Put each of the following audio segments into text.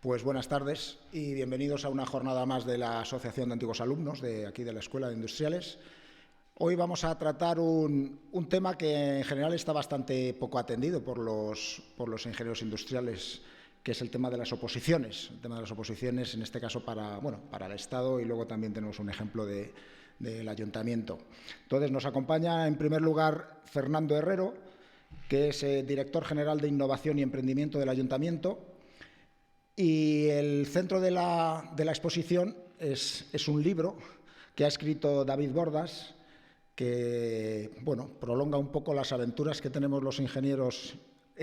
Pues buenas tardes y bienvenidos a una jornada más de la Asociación de Antiguos Alumnos de aquí de la Escuela de Industriales. Hoy vamos a tratar un tema que en general está bastante poco atendido por los ingenieros industriales, que es el tema de las oposiciones. El tema de las oposiciones, en este caso para el Estado, y luego también tenemos un ejemplo del Ayuntamiento. Entonces nos acompaña en primer lugar Fernando Herrero, que es director general de Innovación y Emprendimiento del Ayuntamiento. Y el centro de la exposición es un libro que ha escrito David Bordas, que prolonga un poco las aventuras que tenemos los ingenieros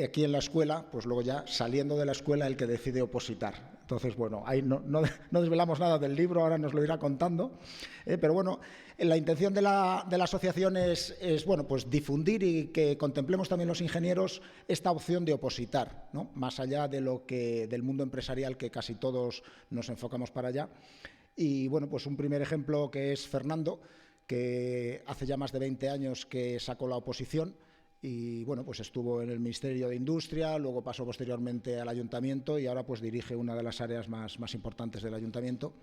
aquí en la escuela, pues luego ya saliendo de la escuela el que decide opositar. Entonces, ahí no desvelamos nada del libro, ahora nos lo irá contando. Pero la intención de la asociación es pues difundir y que contemplemos también los ingenieros esta opción de opositar, ¿no? Más allá de del mundo empresarial, que casi todos nos enfocamos para allá. Y pues un primer ejemplo, que es Fernando, que hace ya más de 20 años que sacó la oposición y pues estuvo en el Ministerio de Industria, luego pasó posteriormente al Ayuntamiento y ahora pues dirige una de las áreas más importantes del Ayuntamiento.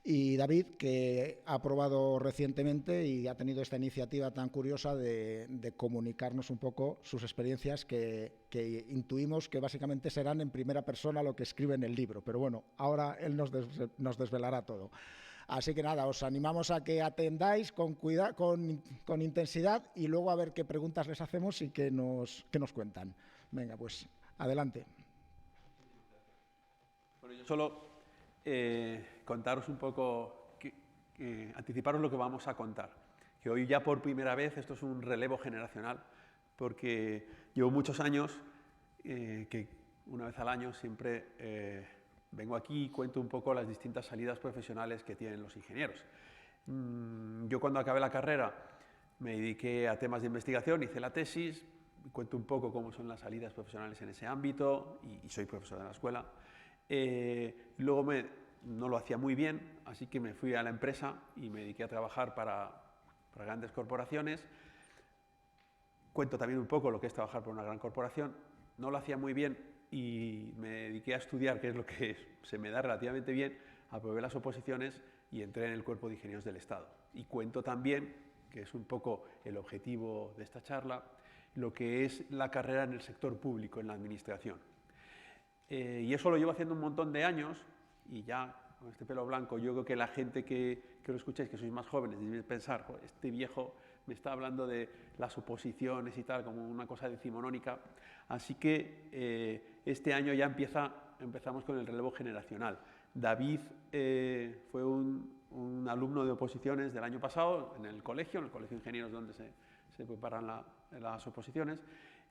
Y David, que ha aprobado recientemente y ha tenido esta iniciativa tan curiosa de comunicarnos un poco sus experiencias, que intuimos que básicamente serán en primera persona lo que escribe en el libro. Pero ahora él nos desvelará todo. Así que nada, os animamos a que atendáis con intensidad y luego a ver qué preguntas les hacemos y qué nos cuentan. Venga, pues adelante. Bueno, yo solo contaros un poco, anticiparos lo que vamos a contar. Que hoy ya por primera vez esto es un relevo generacional, porque llevo muchos años que una vez al año siempre vengo aquí y cuento un poco las distintas salidas profesionales que tienen los ingenieros. Yo cuando acabé la carrera me dediqué a temas de investigación, hice la tesis, cuento un poco cómo son las salidas profesionales en ese ámbito y soy profesor de la escuela. Luego no lo hacía muy bien, así que me fui a la empresa y me dediqué a trabajar para grandes corporaciones. Cuento también un poco lo que es trabajar por una gran corporación. No lo hacía muy bien y me dediqué a estudiar, que es lo que se me da relativamente bien. Aprobé las oposiciones y entré en el Cuerpo de Ingenieros del Estado. Y cuento también, que es un poco el objetivo de esta charla, lo que es la carrera en el sector público, en la administración. Y eso lo llevo haciendo un montón de años y ya con este pelo blanco yo creo que la gente que lo escucháis, que sois más jóvenes, debéis pensar, este viejo me está hablando de las oposiciones y tal, como una cosa decimonónica. Así que este año ya empezamos con el relevo generacional. David fue un alumno de oposiciones del año pasado en el Colegio de Ingenieros, donde se preparan las oposiciones,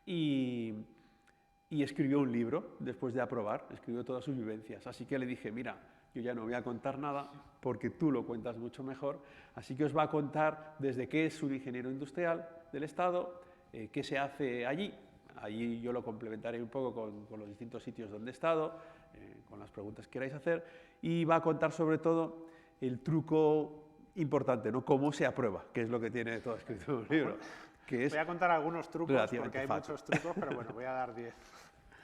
y escribió un libro después de aprobar, escribió todas sus vivencias. Así que le dije, mira, yo ya no voy a contar nada porque tú lo cuentas mucho mejor, así que os va a contar desde qué es un ingeniero industrial del Estado, qué se hace allí. Allí yo lo complementaré un poco con los distintos sitios donde he estado, con las preguntas que queráis hacer, y va a contar sobre todo el truco importante, ¿no? Cómo se aprueba, que es lo que tiene todo escrito en un libro. Voy a contar algunos trucos, porque hay muchos trucos, pero bueno, voy a dar 10.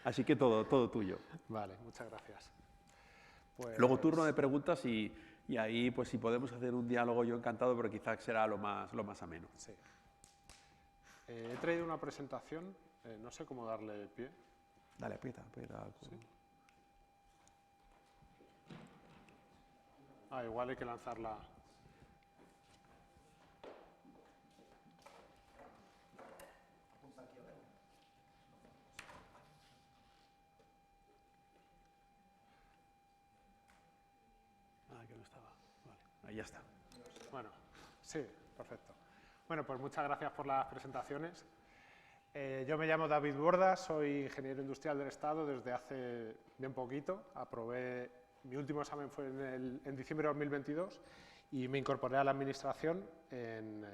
Así que todo tuyo. Vale, muchas gracias. Pues... Luego turno de preguntas y ahí, pues si podemos hacer un diálogo, yo encantado, pero quizás será lo más ameno. Sí. He traído una presentación, no sé cómo darle pie. Dale, aprieta. Sí. Igual hay que lanzarla. Que no estaba. Vale, ahí ya está. Bueno, sí, perfecto. Bueno, pues muchas gracias por las presentaciones. Yo me llamo David Bordas, soy ingeniero industrial del Estado desde hace bien poquito. Mi último examen fue en diciembre de 2022 y me incorporé a la administración en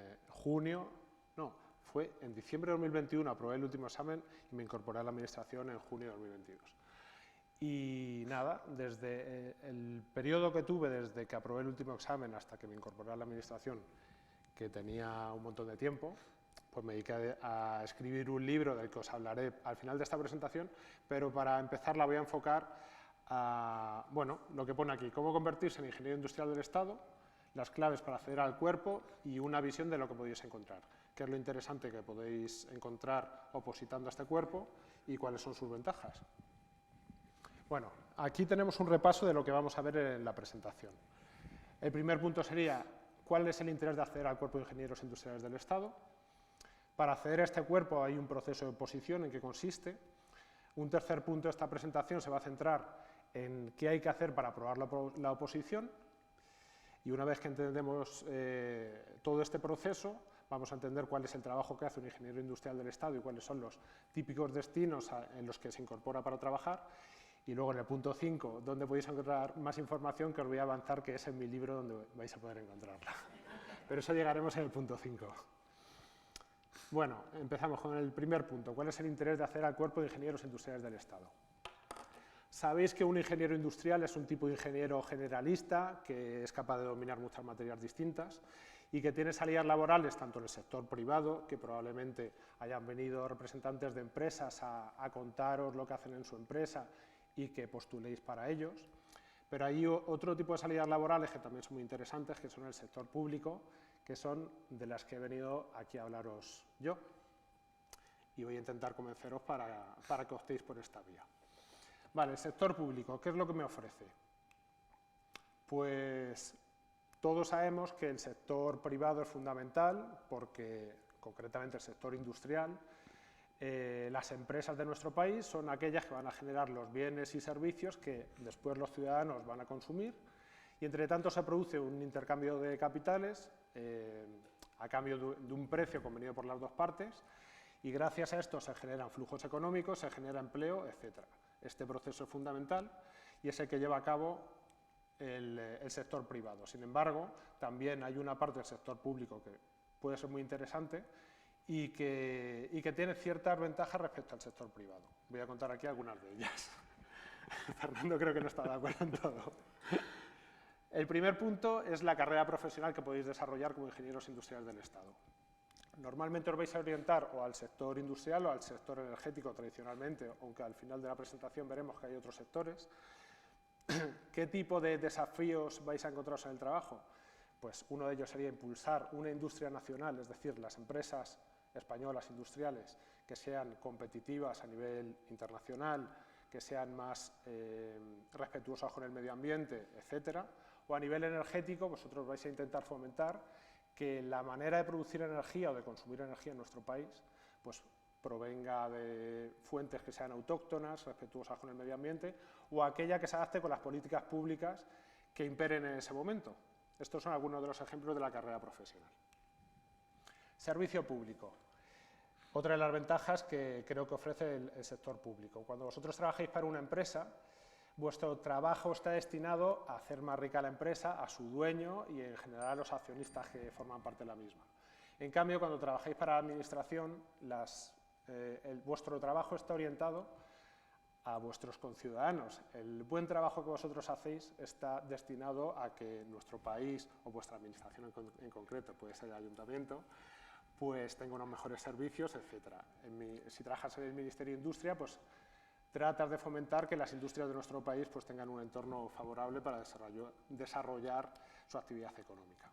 fue en diciembre de 2021, aprobé el último examen y me incorporé a la administración en junio de 2022. Y nada, desde el periodo que tuve, desde que aprobé el último examen hasta que me incorporé a la administración, que tenía un montón de tiempo, pues me dediqué a escribir un libro del que os hablaré al final de esta presentación, pero para empezar la voy a enfocar bueno, lo que pone aquí, cómo convertirse en ingeniero industrial del Estado, las claves para acceder al cuerpo y una visión de lo que podéis encontrar, qué es lo interesante que podéis encontrar opositando a este cuerpo y cuáles son sus ventajas. Bueno, aquí tenemos un repaso de lo que vamos a ver en la presentación. El primer punto sería cuál es el interés de acceder al cuerpo de ingenieros industriales del Estado. Para acceder a este cuerpo hay un proceso de oposición, en qué consiste. Un tercer punto de esta presentación se va a centrar en qué hay que hacer para aprobar la oposición. Y una vez que entendemos todo este proceso, vamos a entender cuál es el trabajo que hace un ingeniero industrial del Estado y cuáles son los típicos destinos en los que se incorpora para trabajar. Y luego en el punto 5, donde podéis encontrar más información, que os voy a avanzar, que es en mi libro donde vais a poder encontrarla. Pero eso llegaremos en el punto 5. Bueno, empezamos con el primer punto. ¿Cuál es el interés de acceder al cuerpo de ingenieros industriales del Estado? Sabéis que un ingeniero industrial es un tipo de ingeniero generalista que es capaz de dominar muchas materias distintas y que tiene salidas laborales tanto en el sector privado, que probablemente hayan venido representantes de empresas a contaros lo que hacen en su empresa y que postuléis para ellos, pero hay otro tipo de salidas laborales que también son muy interesantes, que son el sector público, que son de las que he venido aquí a hablaros yo, y voy a intentar convenceros para que optéis por esta vía. Vale, el sector público, ¿qué es lo que me ofrece? Pues todos sabemos que el sector privado es fundamental, porque concretamente el sector industrial, las empresas de nuestro país son aquellas que van a generar los bienes y servicios que después los ciudadanos van a consumir, y entre tanto se produce un intercambio de capitales a cambio de un precio convenido por las dos partes, y gracias a esto se generan flujos económicos, se genera empleo, etc. Este proceso es fundamental y es el que lleva a cabo el sector privado. Sin embargo, también hay una parte del sector público que puede ser muy interesante y que tiene ciertas ventajas respecto al sector privado. Voy a contar aquí algunas de ellas. Fernando creo que no está de acuerdo en todo. El primer punto es la carrera profesional que podéis desarrollar como ingenieros industriales del Estado. Normalmente os vais a orientar o al sector industrial o al sector energético tradicionalmente, aunque al final de la presentación veremos que hay otros sectores. ¿Qué tipo de desafíos vais a encontraros en el trabajo? Pues uno de ellos sería impulsar una industria nacional, es decir, las empresas españolas industriales que sean competitivas a nivel internacional, que sean más respetuosas con el medio ambiente, etcétera. O a nivel energético, vosotros vais a intentar fomentar que la manera de producir energía o de consumir energía en nuestro país pues, provenga de fuentes que sean autóctonas, respetuosas con el medio ambiente, o aquella que se adapte con las políticas públicas que imperen en ese momento. Estos son algunos de los ejemplos de la carrera profesional. Servicio público. Otra de las ventajas que creo que ofrece el sector público. Cuando vosotros trabajéis para una empresa, vuestro trabajo está destinado a hacer más rica la empresa, a su dueño y en general a los accionistas que forman parte de la misma. En cambio, cuando trabajáis para la administración, vuestro trabajo está orientado a vuestros conciudadanos. El buen trabajo que vosotros hacéis está destinado a que nuestro país, o vuestra administración en concreto, puede ser el ayuntamiento, pues tenga unos mejores servicios, etc. Si trabajas en el Ministerio de Industria, pues tratas de fomentar que las industrias de nuestro país pues, tengan un entorno favorable para desarrollar su actividad económica.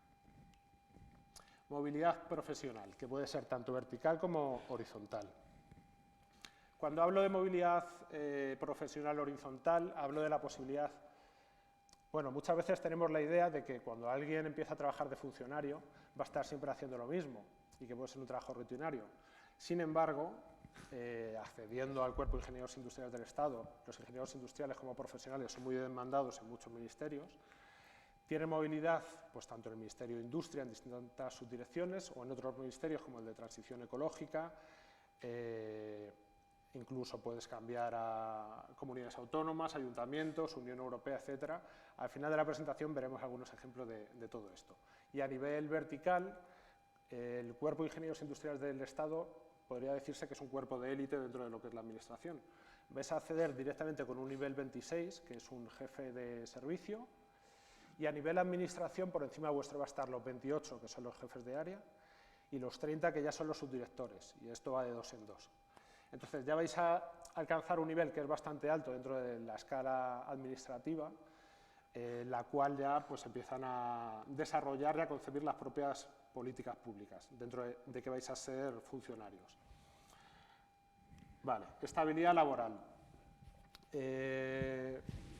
Movilidad profesional, que puede ser tanto vertical como horizontal. Cuando hablo de movilidad profesional horizontal, hablo de la posibilidad. Bueno, muchas veces tenemos la idea de que cuando alguien empieza a trabajar de funcionario va a estar siempre haciendo lo mismo y que puede ser un trabajo rutinario. Sin embargo, accediendo al cuerpo de ingenieros industriales del Estado, los ingenieros industriales como profesionales son muy demandados en muchos ministerios, tienen movilidad pues, tanto en el Ministerio de Industria, en distintas subdirecciones, o en otros ministerios como el de Transición Ecológica, incluso puedes cambiar a comunidades autónomas, ayuntamientos, Unión Europea, etc. Al final de la presentación veremos algunos ejemplos de todo esto. Y a nivel vertical, el Cuerpo de Ingenieros Industriales del Estado podría decirse que es un cuerpo de élite dentro de lo que es la administración. Vais a acceder directamente con un nivel 26, que es un jefe de servicio, y a nivel administración, por encima vuestro va a estar los 28, que son los jefes de área, y los 30, que ya son los subdirectores, y esto va de 2 en 2. Entonces ya vais a alcanzar un nivel que es bastante alto dentro de la escala administrativa, la cual ya pues empiezan a desarrollar y a concebir las propias políticas públicas, dentro de que vais a ser funcionarios. Vale, estabilidad laboral.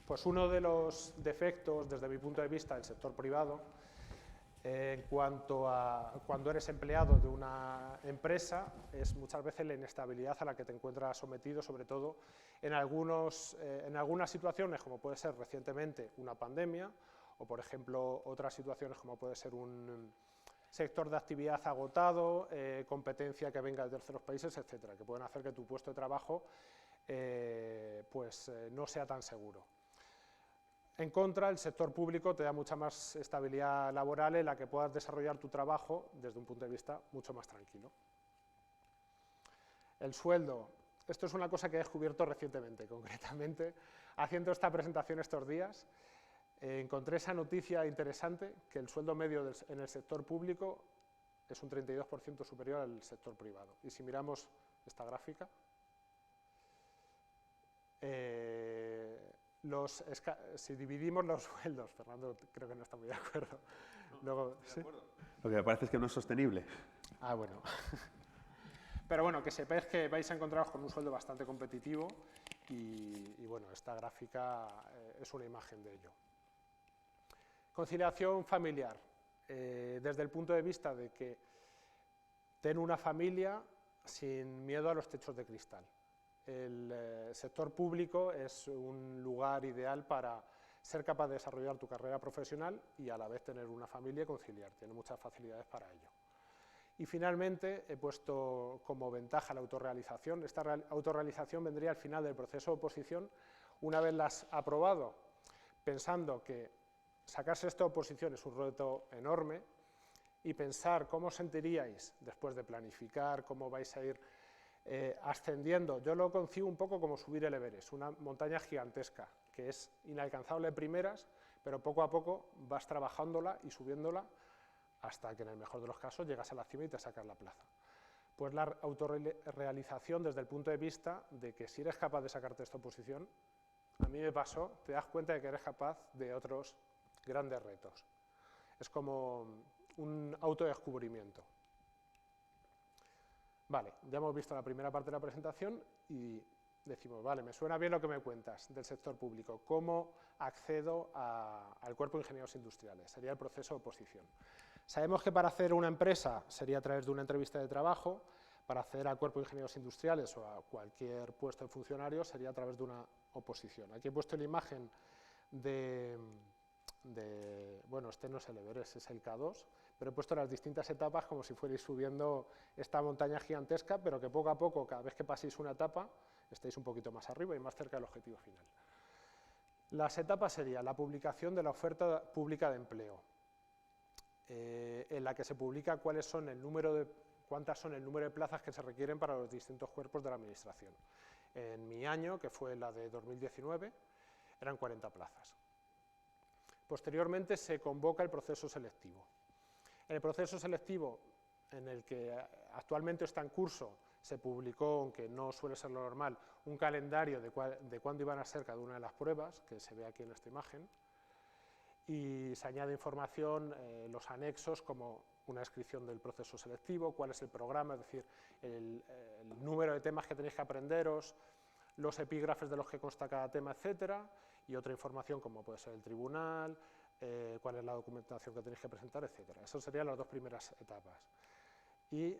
Pues uno de los defectos, desde mi punto de vista, del sector privado, en cuanto a cuando eres empleado de una empresa, es muchas veces la inestabilidad a la que te encuentras sometido, sobre todo en algunas situaciones, como puede ser recientemente una pandemia, o por ejemplo otras situaciones como puede ser un sector de actividad agotado, competencia que venga de terceros países, etcétera, que pueden hacer que tu puesto de trabajo no sea tan seguro. En contra, el sector público te da mucha más estabilidad laboral en la que puedas desarrollar tu trabajo desde un punto de vista mucho más tranquilo. El sueldo. Esto es una cosa que he descubierto recientemente, concretamente, haciendo esta presentación estos días. Encontré esa noticia interesante, que el sueldo medio en el sector público es un 32% superior al sector privado. Y si miramos esta gráfica, si dividimos los sueldos, Fernando creo que no está muy de acuerdo. Luego, ¿sí? Lo que me parece es que no es sostenible. Ah, bueno. Pero bueno, que sepáis que vais a encontraros con un sueldo bastante competitivo y bueno, esta gráfica es una imagen de ello. Conciliación familiar. Desde el punto de vista de que ten una familia sin miedo a los techos de cristal. El sector público es un lugar ideal para ser capaz de desarrollar tu carrera profesional y a la vez tener una familia y conciliar. Tiene muchas facilidades para ello. Y finalmente he puesto como ventaja la autorrealización. Esta autorrealización vendría al final del proceso de oposición, una vez la has aprobado, pensando que sacarse esta oposición es un reto enorme, y pensar cómo os sentiríais después de planificar, cómo vais a ir ascendiendo. Yo lo concibo un poco como subir el Everest, una montaña gigantesca, que es inalcanzable de primeras, pero poco a poco vas trabajándola y subiéndola hasta que en el mejor de los casos llegas a la cima y te sacas la plaza. Pues la autorrealización desde el punto de vista de que si eres capaz de sacarte esta oposición, a mí me pasó, te das cuenta de que eres capaz de otros grandes retos. Es como un autodescubrimiento. Vale, ya hemos visto la primera parte de la presentación y decimos, vale, me suena bien lo que me cuentas del sector público. ¿Cómo accedo al cuerpo de ingenieros industriales? Sería el proceso de oposición. Sabemos que para hacer una empresa sería a través de una entrevista de trabajo, para acceder al cuerpo de ingenieros industriales o a cualquier puesto de funcionario sería a través de una oposición. Aquí he puesto la imagen bueno, este no es el Everest, es el K2, pero he puesto las distintas etapas como si fuerais subiendo esta montaña gigantesca, pero que poco a poco, cada vez que paséis una etapa, estáis un poquito más arriba y más cerca del objetivo final. Las etapas serían la publicación de la oferta pública de empleo, en la que se publica cuántas son el número de plazas que se requieren para los distintos cuerpos de la Administración. En mi año, que fue la de 2019, eran 40 plazas. Posteriormente se convoca el proceso selectivo. En el proceso selectivo, en el que actualmente está en curso, se publicó, aunque no suele ser lo normal, un calendario de cuándo iban a ser cada una de las pruebas, que se ve aquí en esta imagen, y se añade información, los anexos, como una descripción del proceso selectivo, cuál es el programa, es decir, el número de temas que tenéis que aprenderos, los epígrafes de los que consta cada tema, etcétera, y otra información como puede ser el tribunal, cuál es la documentación que tenéis que presentar, etcétera. Esas serían las dos primeras etapas. Y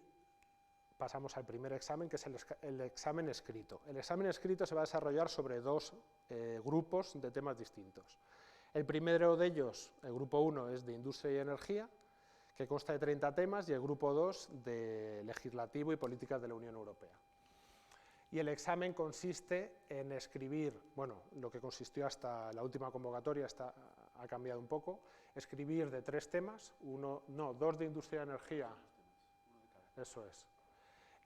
pasamos al primer examen, que es el examen escrito. El examen escrito se va a desarrollar sobre dos grupos de temas distintos. El primero de ellos, el grupo 1, es de industria y energía, que consta de 30 temas, y el grupo 2 de legislativo y políticas de la Unión Europea. Y el examen consiste en escribir, bueno, lo que consistió hasta la última convocatoria ha cambiado un poco, escribir de 3 temas, 2 de industria y energía, eso es,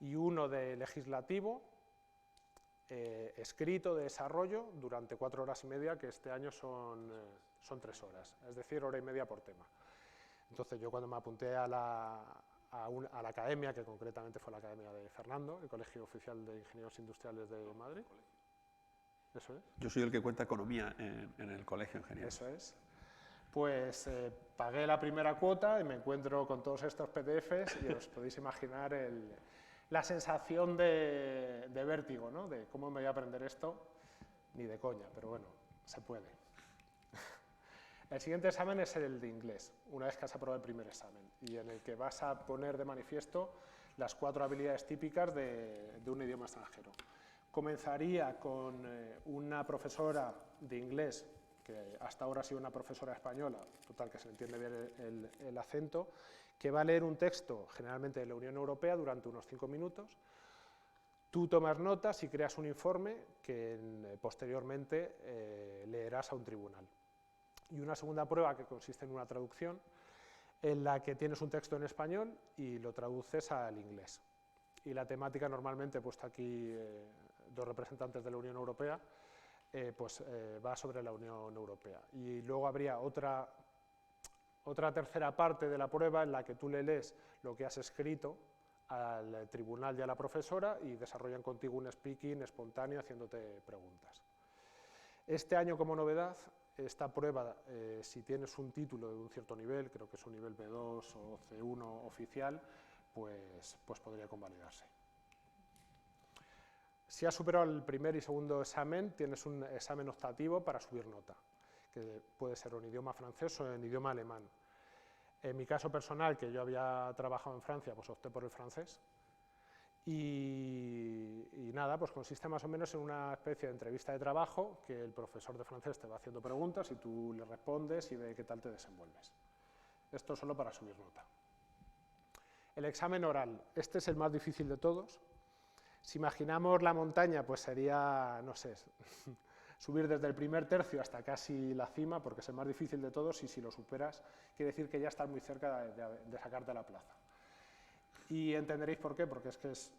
y 1 de legislativo, escrito de desarrollo durante 4 horas y media, que este año son 3 horas, es decir, hora y media por tema. Entonces yo cuando me apunté a a la academia, que concretamente fue la academia de Fernando, el Colegio Oficial de Ingenieros Industriales de Madrid. Eso es. Yo soy el que cuenta economía en el colegio ingeniero. Eso es. Pues pagué la primera cuota y me encuentro con todos estos PDFs y os podéis imaginar la sensación de vértigo, ¿no? De cómo me voy a aprender esto, ni de coña, pero bueno, se puede. El siguiente examen es el de inglés, una vez que has aprobado el primer examen, y en el que vas a poner de manifiesto las 4 habilidades típicas de un idioma extranjero. Comenzaría con una profesora de inglés, que hasta ahora ha sido una profesora española, total que se entiende bien el acento, que va a leer un texto, generalmente de la Unión Europea, durante unos 5 minutos. Tú tomas notas y creas un informe que posteriormente leerás a un tribunal. Y una segunda prueba que consiste en una traducción, en la que tienes un texto en español y lo traduces al inglés. Y la temática, normalmente he puesto aquí 2 representantes de la Unión Europea, va sobre la Unión Europea. Y luego habría otra tercera parte de la prueba en la que tú le lees lo que has escrito al tribunal y a la profesora y desarrollan contigo un speaking espontáneo haciéndote preguntas. Este año, como novedad, esta prueba, si tienes un título de un cierto nivel, creo que es un nivel B2 o C1 oficial, pues podría convalidarse. Si has superado el primer y segundo examen, tienes un examen optativo para subir nota, que puede ser en idioma francés o en idioma alemán. En mi caso personal, que yo había trabajado en Francia, pues opté por el francés. Y nada, pues consiste más o menos en una especie de entrevista de trabajo, que el profesor de francés te va haciendo preguntas y tú le respondes y ve qué tal te desenvuelves. Esto solo para subir nota. El examen oral, este es el más difícil de todos. Si imaginamos la montaña, pues sería, no sé, subir desde el primer tercio hasta casi la cima, porque es el más difícil de todos, y si lo superas, quiere decir que ya estás muy cerca de sacarte la plaza. Y entenderéis por qué, porque es que es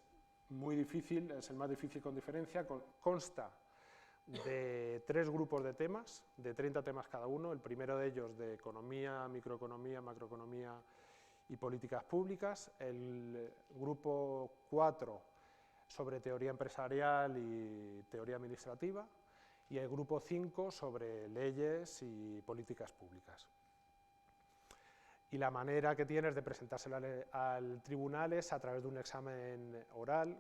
muy difícil, es el más difícil con diferencia, consta de 3 grupos de temas, de 30 temas cada uno, el primero de ellos de economía, microeconomía, macroeconomía y políticas públicas, el grupo 4 sobre teoría empresarial y teoría administrativa, y el grupo 5 sobre leyes y políticas públicas. Y la manera que tienes de presentárselo al tribunal es a través de un examen oral,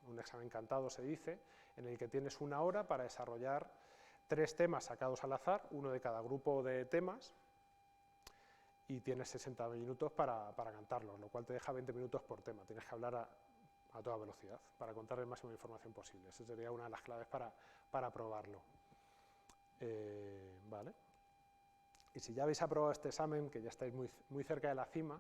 un examen cantado se dice, en el que tienes 1 hora para desarrollar 3 temas sacados al azar, uno de cada grupo de temas, y tienes 60 minutos para cantarlos, lo cual te deja 20 minutos por tema. Tienes que hablar a toda velocidad para contar el máximo de información posible. Esa sería una de las claves para probarlo. Vale. Y si ya habéis aprobado este examen, que ya estáis muy cerca de la cima,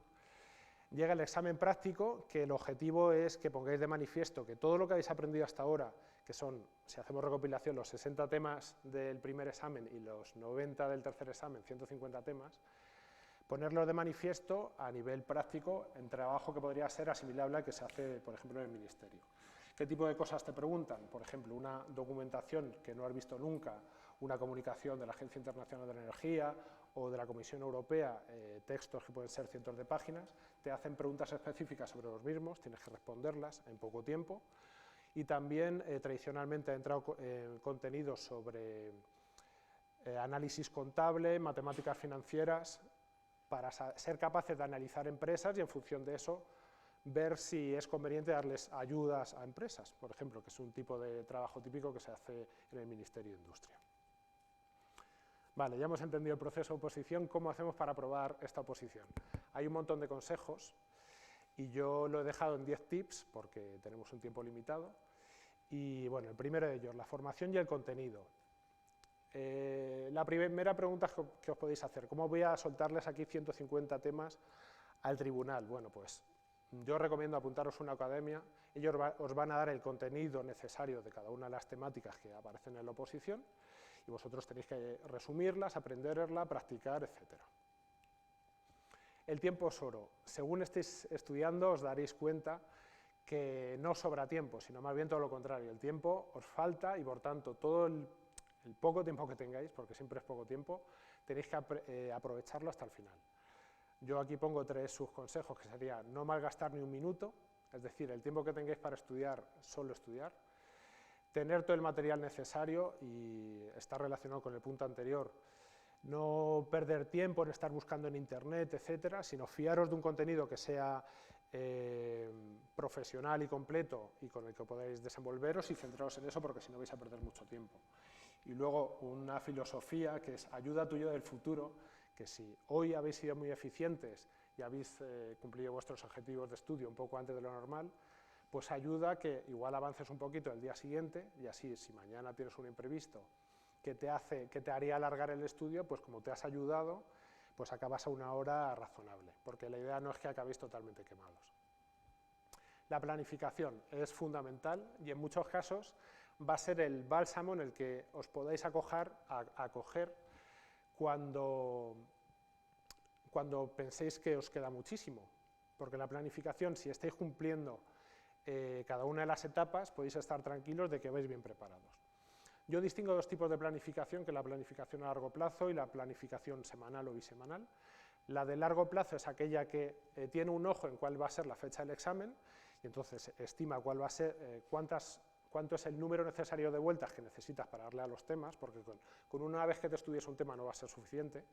llega el examen práctico, que el objetivo es que pongáis de manifiesto que todo lo que habéis aprendido hasta ahora, que son, si hacemos recopilación, los 60 temas del primer examen y los 90 del tercer examen, 150 temas, ponerlos de manifiesto a nivel práctico en trabajo que podría ser asimilable al que se hace, por ejemplo, en el Ministerio. ¿Qué tipo de cosas te preguntan? Por ejemplo, una documentación que no has visto nunca, una comunicación de la Agencia Internacional de la Energía o de la Comisión Europea, textos que pueden ser cientos de páginas, te hacen preguntas específicas sobre los mismos, tienes que responderlas en poco tiempo. Y también, tradicionalmente, ha entrado contenido sobre análisis contable, matemáticas financieras, para ser capaces de analizar empresas y, en función de eso, ver si es conveniente darles ayudas a empresas, por ejemplo, que es un tipo de trabajo típico que se hace en el Ministerio de Industria. Vale, ya hemos entendido el proceso de oposición. ¿Cómo hacemos para aprobar esta oposición? Hay un montón de consejos y yo lo he dejado en 10 tips porque tenemos un tiempo limitado. Y bueno, el primero de ellos, la formación y el contenido. La primera pregunta que os podéis hacer, ¿cómo voy a soltarles aquí 150 temas al tribunal? Bueno, pues yo os recomiendo apuntaros a una academia, ellos os van a dar el contenido necesario de cada una de las temáticas que aparecen en la oposición y vosotros tenéis que resumirlas, aprenderlas, practicar, etc. El tiempo es oro. Según estéis estudiando os daréis cuenta que no sobra tiempo, sino más bien todo lo contrario. El tiempo os falta y, por tanto, todo el poco tiempo que tengáis, porque siempre es poco tiempo, tenéis que aprovecharlo hasta el final. Yo aquí pongo 3 subconsejos, que sería no malgastar ni un minuto, es decir, el tiempo que tengáis para estudiar, solo estudiar, tener todo el material necesario y estar relacionado con el punto anterior, no perder tiempo en estar buscando en internet, etcétera, sino fiaros de un contenido que sea profesional y completo y con el que podáis desenvolveros y centraros en eso, porque si no vais a perder mucho tiempo. Y luego una filosofía que es ayuda a tu yo del futuro, que si hoy habéis sido muy eficientes y habéis cumplido vuestros objetivos de estudio un poco antes de lo normal, pues ayuda a que igual avances un poquito el día siguiente y así si mañana tienes un imprevisto que te haría alargar el estudio, pues como te has ayudado, pues acabas a una hora razonable, porque la idea no es que acabéis totalmente quemados. La planificación es fundamental y en muchos casos va a ser el bálsamo en el que os podáis acoger cuando penséis que os queda muchísimo, porque la planificación, si estáis cumpliendo cada una de las etapas, podéis estar tranquilos de que vais bien preparados. Yo distingo 2 tipos de planificación, que es la planificación a largo plazo y la planificación semanal o bisemanal. La de largo plazo es aquella que tiene un ojo en cuál va a ser la fecha del examen y entonces estima cuál va a ser, cuánto es el número necesario de vueltas que necesitas para darle a los temas, porque con una vez que te estudies un tema no va a ser suficiente,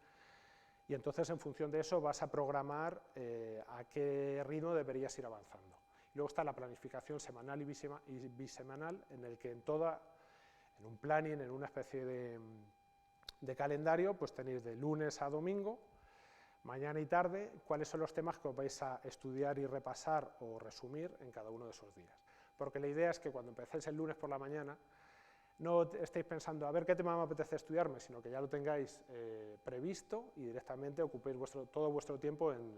y entonces en función de eso vas a programar a qué ritmo deberías ir avanzando. Y luego está la planificación semanal y bisemanal, en el que en un planning, en una especie de calendario, pues tenéis de lunes a domingo, mañana y tarde, cuáles son los temas que os vais a estudiar y repasar o resumir en cada uno de esos días. Porque la idea es que cuando empecéis el lunes por la mañana, no estéis pensando a ver qué tema me apetece estudiarme, sino que ya lo tengáis previsto y directamente ocupéis todo vuestro tiempo en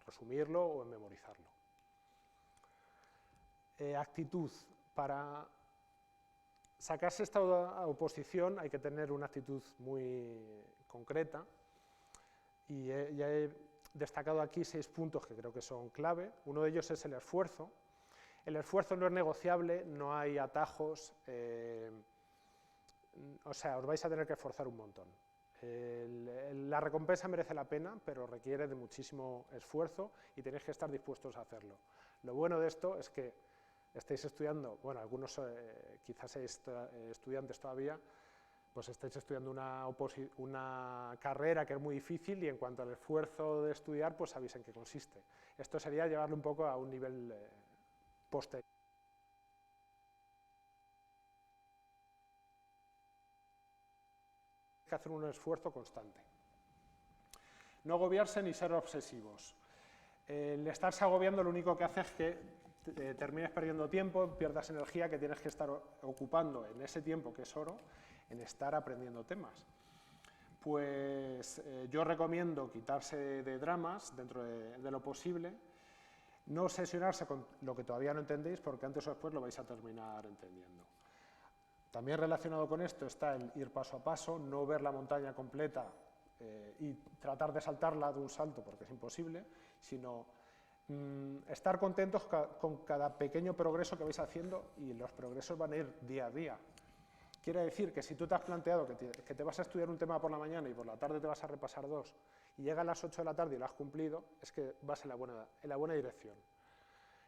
resumirlo o en memorizarlo. Actitud. Para sacarse esta oposición hay que tener una actitud muy concreta y ya he destacado aquí 6 puntos que creo que son clave. Uno de ellos es el esfuerzo. El esfuerzo no es negociable, no hay atajos, o sea, os vais a tener que esforzar un montón. La recompensa merece la pena, pero requiere de muchísimo esfuerzo y tenéis que estar dispuestos a hacerlo. Lo bueno de esto es que estáis estudiando, bueno, algunos quizás seáis estudiantes todavía, pues estáis estudiando una carrera que es muy difícil y en cuanto al esfuerzo de estudiar, pues sabéis en qué consiste. Esto sería llevarlo un poco a un nivel posterior. Hay que hacer un esfuerzo constante. No agobiarse ni ser obsesivos. El estarse agobiando lo único que hace es que termines perdiendo tiempo, pierdas energía que tienes que estar ocupando en ese tiempo que es oro, en estar aprendiendo temas. Pues yo recomiendo quitarse de dramas dentro de lo posible, no obsesionarse con lo que todavía no entendéis, porque antes o después lo vais a terminar entendiendo. También relacionado con esto está el ir paso a paso, no ver la montaña completa y tratar de saltarla de un salto, porque es imposible, sino estar contentos con cada pequeño progreso que vais haciendo, y los progresos van a ir día a día. Quiere decir que si tú te has planteado que te vas a estudiar un tema por la mañana y por la tarde te vas a repasar 2, y llega a las 8 de la tarde y lo has cumplido, es que vas en la buena dirección.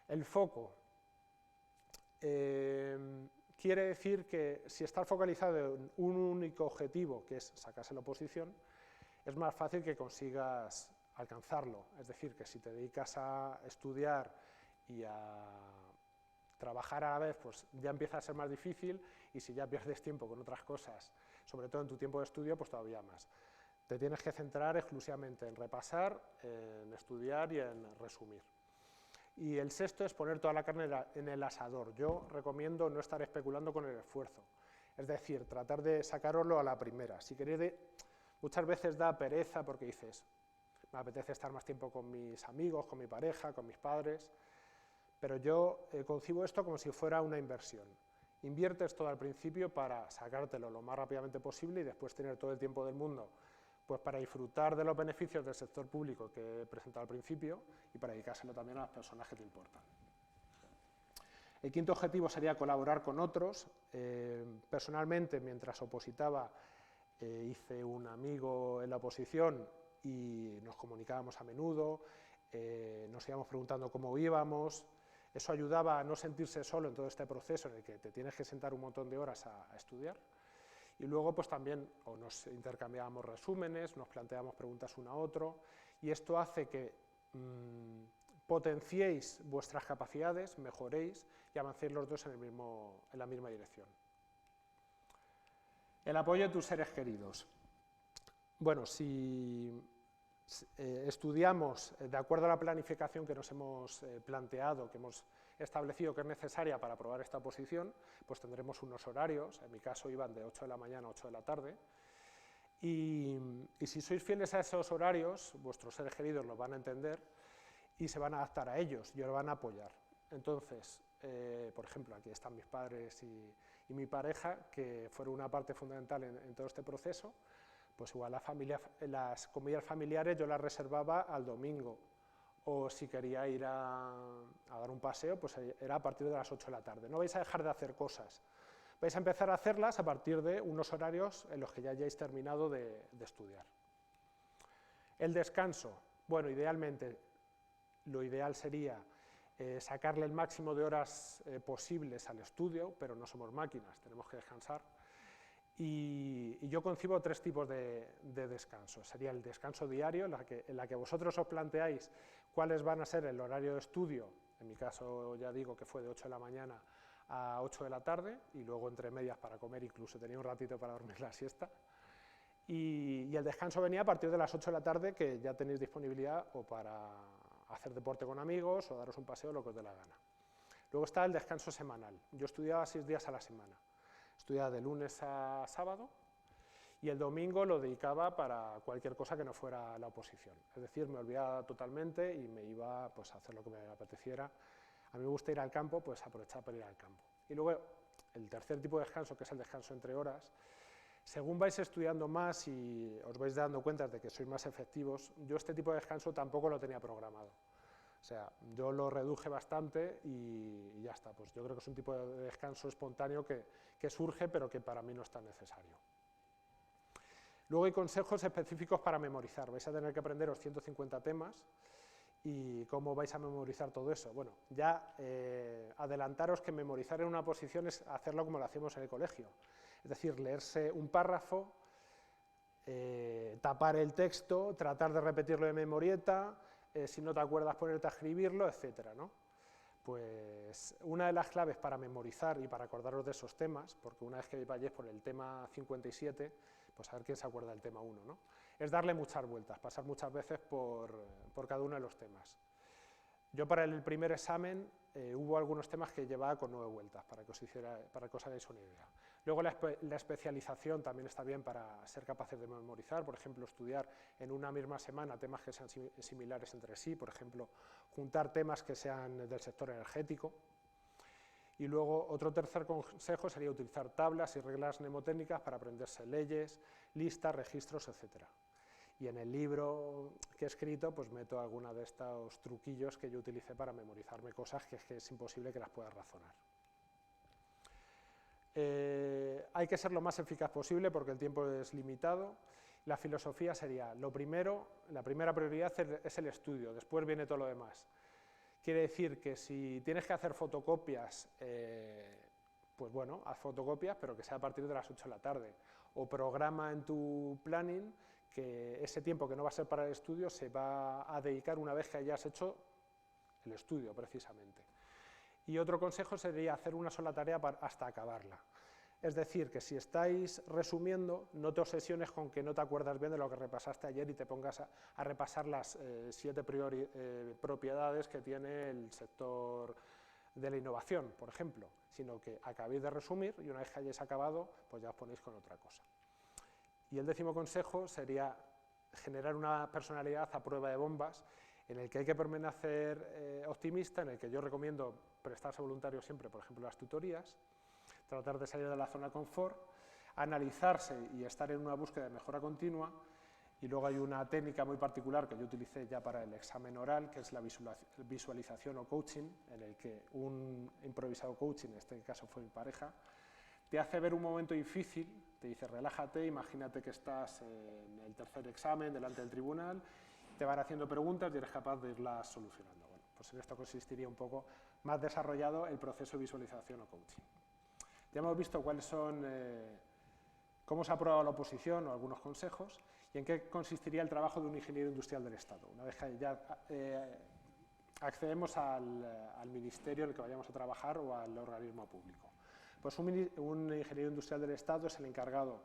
El foco. Quiere decir que si estás focalizado en un único objetivo, que es sacarse la oposición, es más fácil que consigas alcanzarlo. Es decir, que si te dedicas a estudiar y a trabajar a la vez, pues ya empieza a ser más difícil, y si ya pierdes tiempo con otras cosas, sobre todo en tu tiempo de estudio, pues todavía más. Te tienes que centrar exclusivamente en repasar, en estudiar y en resumir. Y el sexto es poner toda la carne en el asador. Yo recomiendo no estar especulando con el esfuerzo, es decir, tratar de sacároslo a la primera. Si queréis, muchas veces da pereza porque dices, me apetece estar más tiempo con mis amigos, con mi pareja, con mis padres, pero yo concibo esto como si fuera una inversión. Inviertes todo al principio para sacártelo lo más rápidamente posible y después tener todo el tiempo del mundo pues para disfrutar de los beneficios del sector público que he presentado al principio y para dedicárselo también a las personas que te importan. El quinto objetivo sería colaborar con otros. Personalmente, mientras opositaba, hice un amigo en la oposición y nos comunicábamos a menudo, nos íbamos preguntando cómo íbamos. Eso ayudaba a no sentirse solo en todo este proceso en el que te tienes que sentar un montón de horas a estudiar. Y luego pues también nos intercambiábamos resúmenes, nos planteábamos preguntas uno a otro, y esto hace que potenciéis vuestras capacidades, mejoréis y avancéis los dos en la misma dirección. El apoyo de tus seres queridos. Bueno, si estudiamos de acuerdo a la planificación que nos hemos planteado, que hemos establecido que es necesaria para aprobar esta oposición, pues tendremos unos horarios, en mi caso iban de 8 de la mañana a 8 de la tarde, y si sois fieles a esos horarios, vuestros seres queridos los van a entender y se van a adaptar a ellos y os van a apoyar. Entonces, por ejemplo, aquí están mis padres y mi pareja, que fueron una parte fundamental en todo este proceso. Pues igual las comidas familiares yo las reservaba al domingo, o si quería ir a dar un paseo, pues era a partir de las 8 de la tarde. No vais a dejar de hacer cosas, vais a empezar a hacerlas a partir de unos horarios en los que ya hayáis terminado de estudiar. El descanso, bueno, idealmente, lo ideal sería sacarle el máximo de horas posibles al estudio, pero no somos máquinas, tenemos que descansar. Y yo concibo tres tipos de descanso. Sería el descanso diario, en la que vosotros os planteáis cuáles van a ser el horario de estudio, en mi caso ya digo que fue de 8 de la mañana a 8 de la tarde, y luego entre medias para comer, incluso tenía un ratito para dormir la siesta. Y el descanso venía a partir de las 8 de la tarde, que ya tenéis disponibilidad o para hacer deporte con amigos o daros un paseo, lo que os dé la gana. Luego está el descanso semanal. Yo estudiaba 6 días a la semana. Estudiaba de lunes a sábado y el domingo lo dedicaba para cualquier cosa que no fuera la oposición. Es decir, me olvidaba totalmente y me iba pues, a hacer lo que me apeteciera. A mí me gusta ir al campo, pues aprovechar para ir al campo. Y luego el tercer tipo de descanso, que es el descanso entre horas, según vais estudiando más y os vais dando cuenta de que sois más efectivos, yo este tipo de descanso tampoco lo tenía programado. O sea, yo lo reduje bastante y ya está. Pues yo creo que es un tipo de descanso espontáneo que surge, pero que para mí no es tan necesario. Luego hay consejos específicos para memorizar. Vais a tener que aprenderos 150 temas. ¿Y cómo vais a memorizar todo eso? Bueno, ya adelantaros que memorizar en una posición es hacerlo como lo hacíamos en el colegio. Es decir, leerse un párrafo, tapar el texto, tratar de repetirlo de memorieta, si no te acuerdas ponerte a escribirlo, etcétera, ¿no? Pues una de las claves para memorizar y para acordaros de esos temas, porque una vez que vayáis por el tema 57, pues a ver quién se acuerda del tema 1, ¿no? Es darle muchas vueltas, pasar muchas veces por cada uno de los temas. Yo para el primer examen hubo algunos temas que llevaba con 9 vueltas, para que os hagáis una idea. Luego la especialización también está bien para ser capaces de memorizar, por ejemplo, estudiar en una misma semana temas que sean similares entre sí, por ejemplo, juntar temas que sean del sector energético. Y luego otro tercer consejo sería utilizar tablas y reglas mnemotécnicas para aprenderse leyes, listas, registros, etcétera. Y en el libro que he escrito, pues meto alguna de estos truquillos que yo utilicé para memorizarme cosas que es imposible que las pueda razonar. Hay que ser lo más eficaz posible porque el tiempo es limitado. La filosofía sería, la primera prioridad es el estudio, después viene todo lo demás. Quiere decir que si tienes que hacer fotocopias, pues bueno, haz fotocopias, pero que sea a partir de las 8 de la tarde. O programa en tu planning que ese tiempo que no va a ser para el estudio se va a dedicar una vez que hayas hecho el estudio, precisamente. Y otro consejo sería hacer una sola tarea hasta acabarla. Es decir, que si estáis resumiendo, no te obsesiones con que no te acuerdas bien de lo que repasaste ayer y te pongas a repasar las 7 propiedades que tiene el sector de la innovación, por ejemplo, sino que acabéis de resumir y una vez que hayáis acabado, pues ya os ponéis con otra cosa. Y el 10º consejo sería generar una personalidad a prueba de bombas, en el que hay que permanecer optimista, en el que yo recomiendo prestarse voluntario siempre, por ejemplo, las tutorías, tratar de salir de la zona de confort, analizarse y estar en una búsqueda de mejora continua. Y luego hay una técnica muy particular que yo utilicé ya para el examen oral, que es la visualización o coaching, en el que un improvisado coaching, en este caso fue mi pareja, te hace ver un momento difícil, te Te dice, relájate, imagínate que estás en el tercer examen delante del tribunal, te van haciendo preguntas y eres capaz de irlas solucionando. Bueno, pues en esto consistiría un poco más desarrollado el proceso de visualización o coaching. Ya hemos visto cuáles son, cómo se ha aprobado la oposición o algunos consejos y en qué consistiría el trabajo de un ingeniero industrial del Estado. Una vez que ya accedemos al ministerio en el que vayamos a trabajar o al organismo público. Pues un ingeniero industrial del Estado es el encargado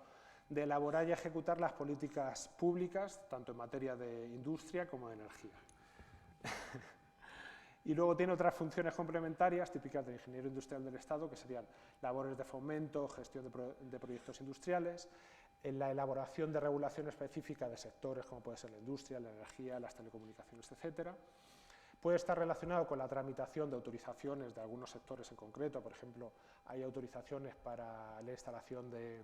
de elaborar y ejecutar las políticas públicas, tanto en materia de industria como de energía. Y luego tiene otras funciones complementarias típicas del ingeniero industrial del Estado, que serían labores de fomento, gestión de proyectos industriales, en la elaboración de regulación específica de sectores como puede ser la industria, la energía, las telecomunicaciones, etcétera. Puede estar relacionado con la tramitación de autorizaciones de algunos sectores en concreto, por ejemplo, hay autorizaciones para la instalación de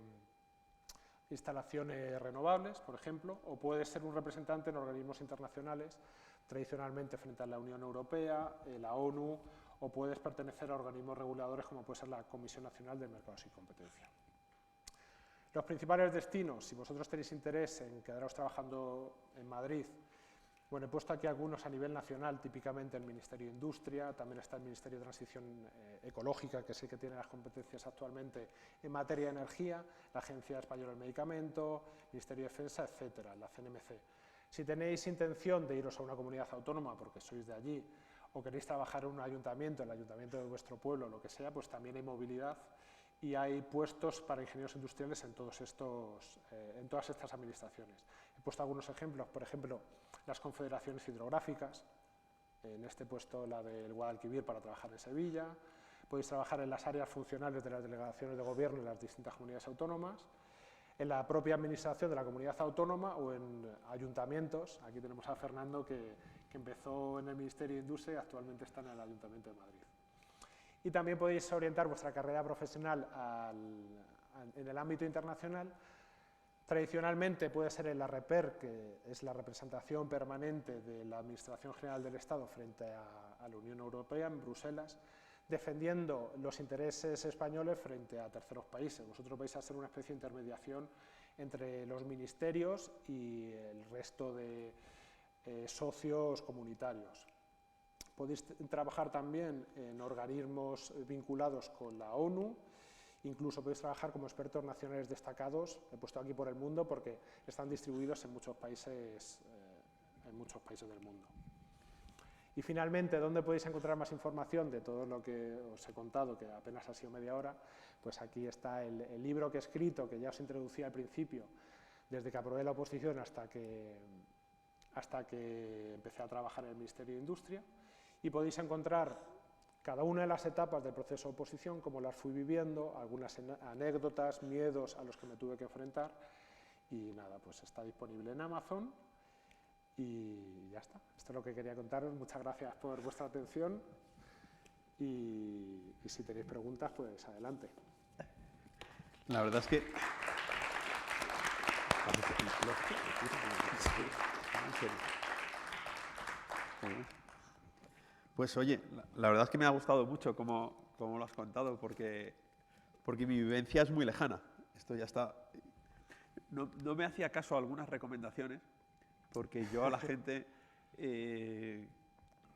instalaciones renovables, por ejemplo, o puede ser un representante en organismos internacionales, tradicionalmente frente a la Unión Europea, la ONU, o puedes pertenecer a organismos reguladores como puede ser la Comisión Nacional de Mercados y Competencia. Los principales destinos, si vosotros tenéis interés en quedaros trabajando en Madrid, bueno, he puesto aquí algunos a nivel nacional, típicamente el Ministerio de Industria, también está el Ministerio de Transición Ecológica, que sí que tiene las competencias actualmente en materia de energía, la Agencia Española del Medicamento, Ministerio de Defensa, etcétera, la CNMC. Si tenéis intención de iros a una comunidad autónoma porque sois de allí, o queréis trabajar en un ayuntamiento, el ayuntamiento de vuestro pueblo, lo que sea, pues también hay movilidad y hay puestos para ingenieros industriales en todas estas administraciones. He puesto algunos ejemplos, por ejemplo, las confederaciones hidrográficas, en este puesto la del Guadalquivir para trabajar en Sevilla, podéis trabajar en las áreas funcionales de las delegaciones de gobierno en las distintas comunidades autónomas, en la propia administración de la comunidad autónoma o en ayuntamientos. Aquí tenemos a Fernando que empezó en el Ministerio de Industria y actualmente está en el Ayuntamiento de Madrid. Y también podéis orientar vuestra carrera profesional en el ámbito internacional. Tradicionalmente puede ser el AREPER, que es la representación permanente de la Administración General del Estado frente a la Unión Europea en Bruselas, defendiendo los intereses españoles frente a terceros países. Vosotros vais a hacer una especie de intermediación entre los ministerios y el resto de socios comunitarios. Podéis trabajar también en organismos vinculados con la ONU, incluso podéis trabajar como expertos nacionales destacados, he puesto aquí por el mundo porque están distribuidos en muchos países del mundo. Y finalmente, ¿dónde podéis encontrar más información de todo lo que os he contado, que apenas ha sido media hora? Pues aquí está el libro que he escrito, que ya os introducía al principio, desde que aprobé la oposición hasta que empecé a trabajar en el Ministerio de Industria, y podéis encontrar cada una de las etapas del proceso de oposición, cómo las fui viviendo, algunas anécdotas, miedos a los que me tuve que enfrentar, y nada, pues está disponible en Amazon. Y ya está, esto es lo que quería contaros. Muchas gracias por vuestra atención y si tenéis preguntas, pues adelante. La verdad es que... Pues oye, la verdad es que me ha gustado mucho cómo lo has contado, porque mi vivencia es muy lejana. Esto ya está... No me hacía caso a algunas recomendaciones, porque yo a la gente,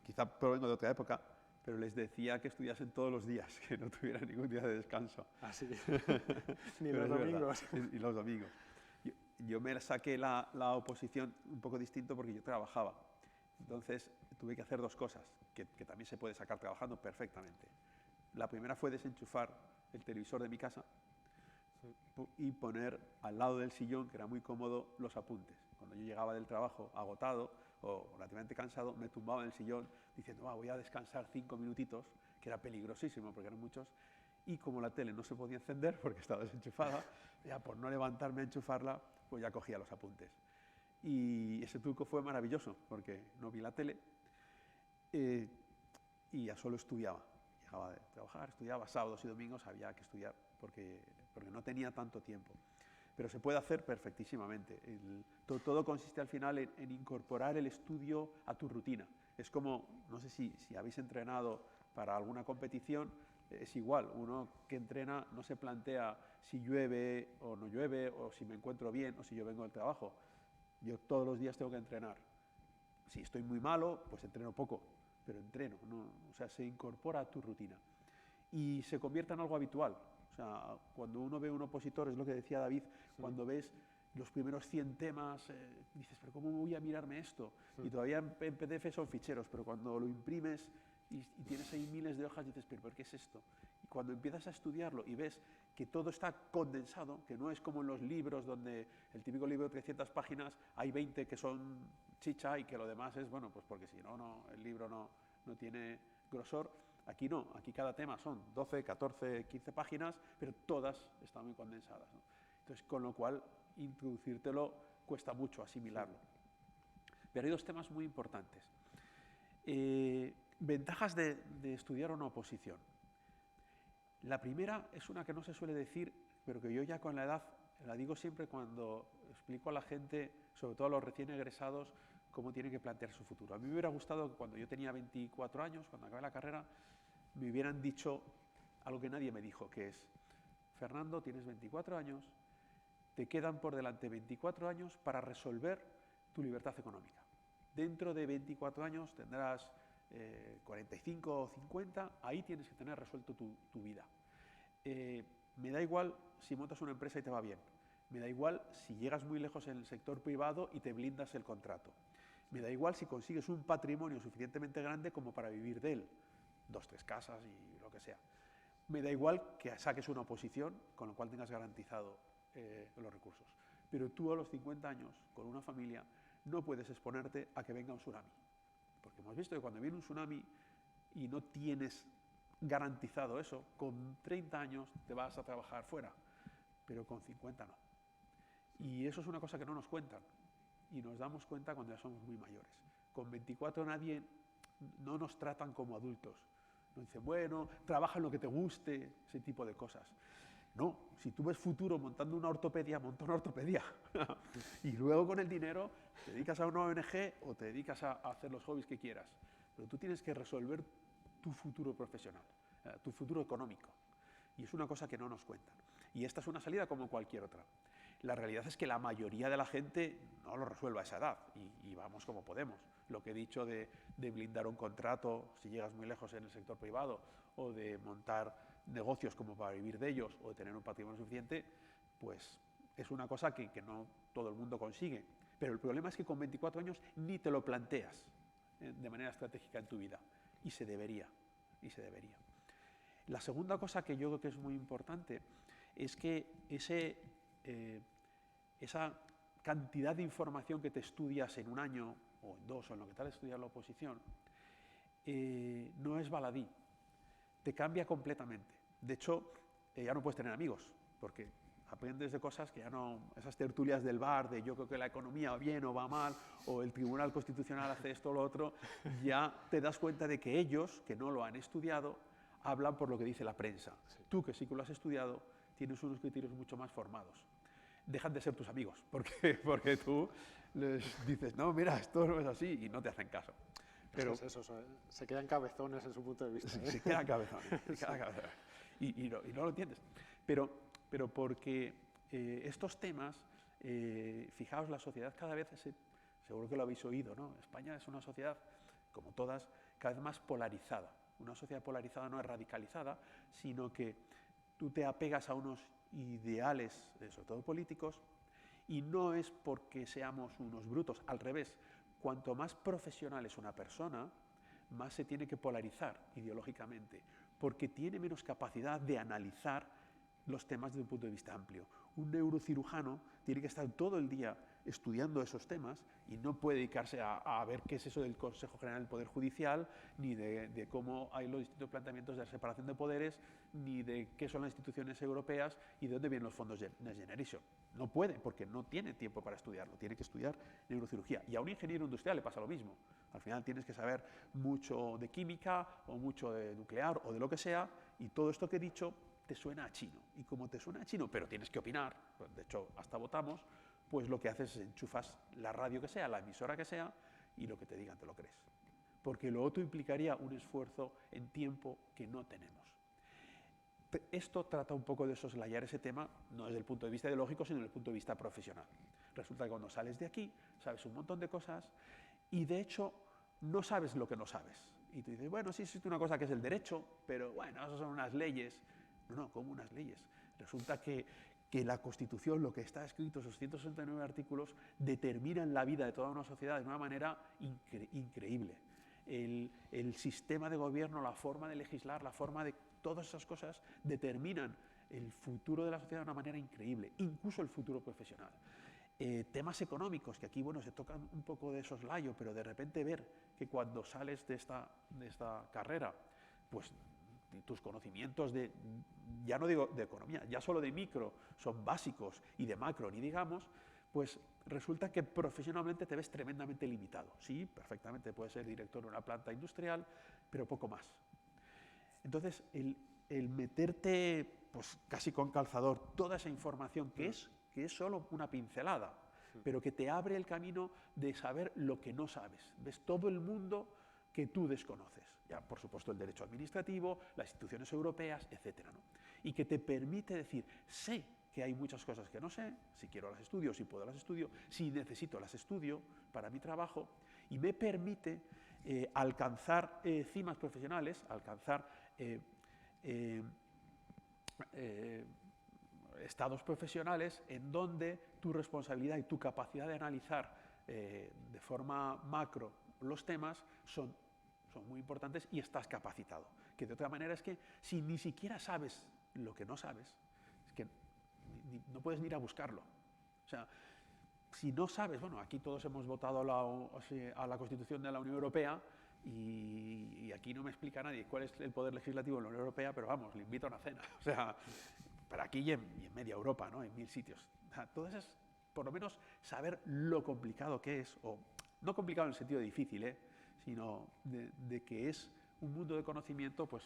quizá provengo de otra época, pero les decía que estudiasen todos los días, que no tuvieran ningún día de descanso. Ah, sí. Ni los domingos. Y los domingos. Yo me saqué la oposición un poco distinto porque yo trabajaba. Entonces tuve que hacer dos cosas, que también se puede sacar trabajando perfectamente. La primera fue desenchufar el televisor de mi casa y poner al lado del sillón, que era muy cómodo, los apuntes. Cuando yo llegaba del trabajo agotado o relativamente cansado, me tumbaba en el sillón diciendo, voy a descansar 5 minutitos, que era peligrosísimo porque eran muchos, y como la tele no se podía encender porque estaba desenchufada, ya por no levantarme a enchufarla, pues ya cogía los apuntes. Y ese truco fue maravilloso porque no vi la tele y ya solo estudiaba. Llegaba de trabajar, estudiaba sábados y domingos, había que estudiar porque no tenía tanto tiempo. Pero se puede hacer perfectísimamente. Todo consiste al final en incorporar el estudio a tu rutina. Es como, no sé si habéis entrenado para alguna competición, es igual, uno que entrena no se plantea si llueve o no llueve, o si me encuentro bien, o si yo vengo del trabajo. Yo todos los días tengo que entrenar. Si estoy muy malo, pues entreno poco, pero entreno, ¿no? O sea, se incorpora a tu rutina y se convierte en algo habitual. O sea, cuando uno ve un opositor, es lo que decía David, cuando ves los primeros 100 temas, dices, pero ¿cómo voy a mirarme esto? Y todavía en PDF son ficheros, pero cuando lo imprimes y tienes ahí miles de hojas, dices, pero ¿qué es esto? Y cuando empiezas a estudiarlo y ves que todo está condensado, que no es como en los libros, donde el típico libro de 300 páginas, hay 20 que son chicha y que lo demás es, bueno, pues porque si no, el libro no tiene grosor. Aquí no, aquí cada tema son 12, 14, 15 páginas, pero todas están muy condensadas, ¿no? Entonces, con lo cual, introducírtelo cuesta mucho asimilarlo. Pero hay dos temas muy importantes. Ventajas de estudiar una oposición. La primera es una que no se suele decir, pero que yo ya con la edad la digo siempre cuando explico a la gente, sobre todo a los recién egresados, cómo tiene que plantear su futuro. A mí me hubiera gustado que cuando yo tenía 24 años, cuando acabé la carrera, me hubieran dicho algo que nadie me dijo, que es, Fernando, tienes 24 años, te quedan por delante 24 años para resolver tu libertad económica. Dentro de 24 años tendrás 45 o 50, ahí tienes que tener resuelto tu vida. Me da igual si montas una empresa y te va bien, me da igual si llegas muy lejos en el sector privado y te blindas el contrato, me da igual si consigues un patrimonio suficientemente grande como para vivir de él, 2, 3 casas y lo que sea. Me da igual que saques una oposición con lo cual tengas garantizado los recursos. Pero tú a los 50 años, con una familia, no puedes exponerte a que venga un tsunami. Porque hemos visto que cuando viene un tsunami y no tienes garantizado eso, con 30 años te vas a trabajar fuera, pero con 50 no. Y eso es una cosa que no nos cuentan y nos damos cuenta cuando ya somos muy mayores. Con 24 no nos tratan como adultos. Nos dicen, bueno, trabaja en lo que te guste, ese tipo de cosas. No, si tú ves futuro montando una ortopedia, monta una ortopedia. Y luego con el dinero te dedicas a una ONG o te dedicas a hacer los hobbies que quieras. Pero tú tienes que resolver tu futuro profesional, tu futuro económico. Y es una cosa que no nos cuentan. Y esta es una salida como cualquier otra. La realidad es que la mayoría de la gente no lo resuelve a esa edad y vamos como podemos. Lo que he dicho de blindar un contrato si llegas muy lejos en el sector privado o de montar negocios como para vivir de ellos o de tener un patrimonio suficiente, pues es una cosa que no todo el mundo consigue. Pero el problema es que con 24 años ni te lo planteas de manera estratégica en tu vida y se debería. La segunda cosa que yo creo que es muy importante es que esa cantidad de información que te estudias en un año o en 2 o en lo que tal estudiar la oposición no es baladí, te cambia completamente. De hecho, ya no puedes tener amigos porque aprendes de cosas que ya no, esas tertulias del bar de yo creo que la economía va bien o va mal o el Tribunal Constitucional hace esto o lo otro, ya te das cuenta de que ellos, que no lo han estudiado, hablan por lo que dice la prensa. Sí. Tú, que sí que lo has estudiado, tienes unos criterios mucho más formados. Dejan de ser tus amigos, porque tú les dices, no, mira, esto no es así, y no te hacen caso. Pero eso, se quedan cabezones en su punto de vista. Se quedan cabezones, y no lo entiendes. Pero porque estos temas, fijaos, la sociedad cada vez, seguro que lo habéis oído, ¿no? España es una sociedad, como todas, cada vez más polarizada. Una sociedad polarizada no es radicalizada, sino que tú te apegas a unos ideales, sobre todo políticos, y no es porque seamos unos brutos, al revés. Cuanto más profesional es una persona, más se tiene que polarizar ideológicamente, porque tiene menos capacidad de analizar los temas desde un punto de vista amplio. Un neurocirujano tiene que estar todo el día estudiando esos temas y no puede dedicarse a ver qué es eso del Consejo General del Poder Judicial, ni de cómo hay los distintos planteamientos de la separación de poderes, ni de qué son las instituciones europeas y de dónde vienen los fondos Next Generation. No puede, porque no tiene tiempo para estudiarlo, tiene que estudiar neurocirugía. Y a un ingeniero industrial le pasa lo mismo. Al final tienes que saber mucho de química o mucho de nuclear o de lo que sea, y todo esto que he dicho te suena a chino. Y como te suena a chino, pero tienes que opinar, pues de hecho hasta votamos, pues lo que haces es enchufas la radio que sea, la emisora que sea, y lo que te digan te lo crees. Porque lo otro implicaría un esfuerzo en tiempo que no tenemos. Esto trata un poco de soslayar ese tema, no desde el punto de vista ideológico, sino desde el punto de vista profesional. Resulta que cuando sales de aquí, sabes un montón de cosas y, de hecho, no sabes lo que no sabes. Y tú dices, bueno, sí existe una cosa que es el derecho, pero bueno, esas son unas leyes. No, ¿cómo unas leyes? Resulta que la Constitución, lo que está escrito, esos 169 artículos, determinan la vida de toda una sociedad de una manera increíble. El sistema de gobierno, la forma de legislar, la forma de... Todas esas cosas determinan el futuro de la sociedad de una manera increíble, incluso el futuro profesional. Temas económicos, que aquí, bueno, se tocan un poco de soslayo, pero de repente ver que cuando sales de esta carrera, pues tus conocimientos ya no digo de economía, ya solo de micro son básicos y de macro ni digamos, pues resulta que profesionalmente te ves tremendamente limitado. Sí, perfectamente puedes ser director de una planta industrial, pero poco más. Entonces, el meterte pues, casi con calzador toda esa información que es solo una pincelada, pero que te abre el camino de saber lo que no sabes. Ves todo el mundo que tú desconoces. Ya, por supuesto, el derecho administrativo, las instituciones europeas, etc. ¿no? Y que te permite decir, sé que hay muchas cosas que no sé, si quiero las estudio, si puedo las estudio, si necesito las estudio para mi trabajo, y me permite alcanzar cimas profesionales, alcanzar estados profesionales en donde tu responsabilidad y tu capacidad de analizar de forma macro los temas son muy importantes y estás capacitado. Que de otra manera es que si ni siquiera sabes lo que no sabes, es que no puedes ni ir a buscarlo. O sea, si no sabes, bueno, aquí todos hemos votado a la Constitución de la Unión Europea y aquí no me explica nadie cuál es el poder legislativo de la Unión Europea, pero vamos, le invito a una cena. O sea, para aquí y en media Europa, ¿no? En 1000 sitios. O sea, todo eso es, por lo menos, saber lo complicado que es, o no complicado en el sentido difícil, sino de que es un mundo de conocimiento pues,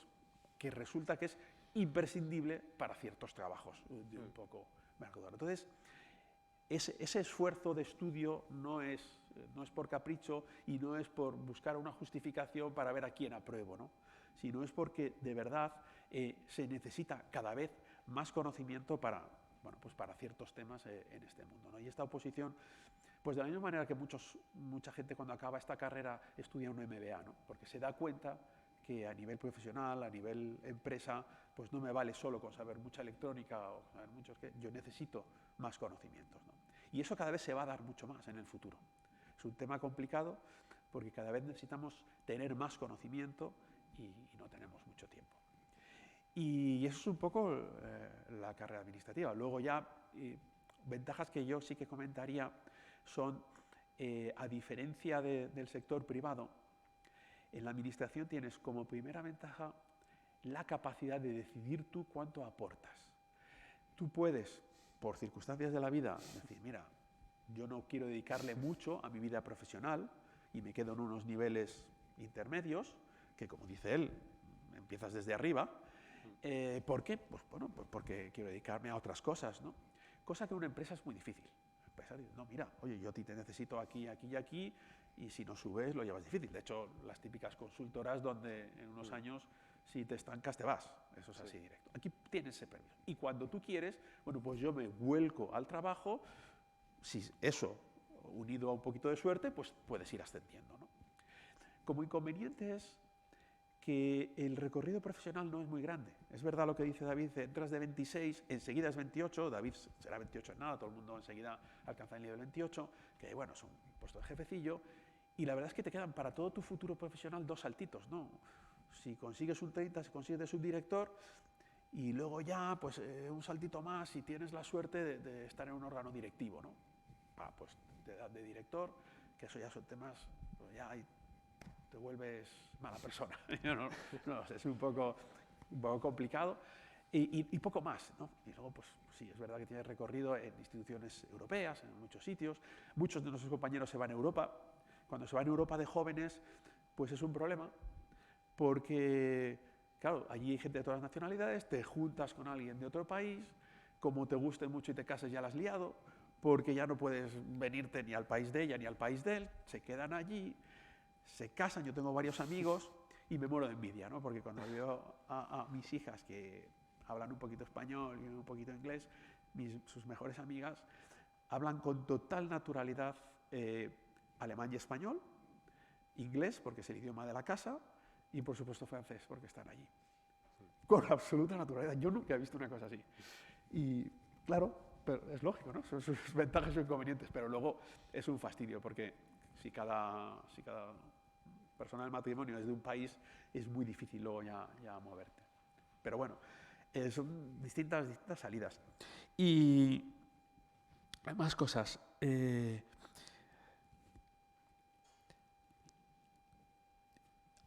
que resulta que es imprescindible para ciertos trabajos de un poco marcador. Entonces, ese esfuerzo de estudio no es por capricho y no es por buscar una justificación para ver a quién apruebo, ¿no? Sino es porque de verdad se necesita cada vez más conocimiento para ciertos temas en este mundo, ¿no? Y esta oposición, pues de la misma manera que mucha gente cuando acaba esta carrera estudia un MBA, ¿no? Porque se da cuenta que a nivel profesional, a nivel empresa, pues no me vale solo con saber mucha electrónica o saber yo necesito más conocimientos, ¿no? Y eso cada vez se va a dar mucho más en el futuro. Es un tema complicado porque cada vez necesitamos tener más conocimiento y no tenemos mucho tiempo. Y eso es un poco la carrera administrativa. Luego ya, ventajas que yo sí que comentaría son, a diferencia del sector privado, en la administración tienes como primera ventaja la capacidad de decidir tú cuánto aportas. Tú puedes, por circunstancias de la vida, decir, mira, yo no quiero dedicarle mucho a mi vida profesional y me quedo en unos niveles intermedios, que como dice él, empiezas desde arriba. ¿Por qué? Pues bueno, pues porque quiero dedicarme a otras cosas, ¿no? Cosa que en una empresa es muy difícil. El empresario dice, no, mira, oye, yo a ti te necesito aquí, aquí y aquí, y si no subes lo llevas difícil. De hecho, las típicas consultoras donde en unos años, si te estancas, te vas. Eso es así directo. Aquí tienes ese permiso. Y cuando tú quieres, bueno, pues yo me vuelco al trabajo, si eso, unido a un poquito de suerte, pues puedes ir ascendiendo, ¿no? Como inconveniente es que el recorrido profesional no es muy grande. Es verdad lo que dice David, entras de 26, enseguida es 28, David será 28 en nada, todo el mundo enseguida alcanza el nivel 28, que bueno, es un puesto de jefecillo, y la verdad es que te quedan para todo tu futuro profesional 2 saltitos, ¿no? Si consigues un 30, si consigues de subdirector, y luego ya, pues un saltito más y tienes la suerte de estar en un órgano directivo, ¿no? Pues de edad de director, que eso ya son temas, pues ya hay, te vuelves mala persona. No, es un poco complicado y poco más, ¿no? Y luego, pues sí, es verdad que tienes recorrido en instituciones europeas, en muchos sitios. Muchos de nuestros compañeros se van a Europa. Cuando se van a Europa de jóvenes, pues es un problema, porque, claro, allí hay gente de todas las nacionalidades, te juntas con alguien de otro país, como te guste mucho y te cases ya la has liado, porque ya no puedes venirte ni al país de ella ni al país de él, se quedan allí, se casan. Yo tengo varios amigos y me muero de envidia, ¿no? Porque cuando veo a mis hijas que hablan un poquito español y un poquito inglés, sus mejores amigas hablan con total naturalidad alemán y español, inglés, porque es el idioma de la casa, y por supuesto francés, porque están allí. Con absoluta naturalidad. Yo nunca he visto una cosa así. Y claro, pero es lógico, ¿no? Son sus ventajas y inconvenientes, pero luego es un fastidio, porque si cada persona del matrimonio es de un país, es muy difícil luego ya moverte. Pero bueno, son distintas salidas. Y hay más cosas.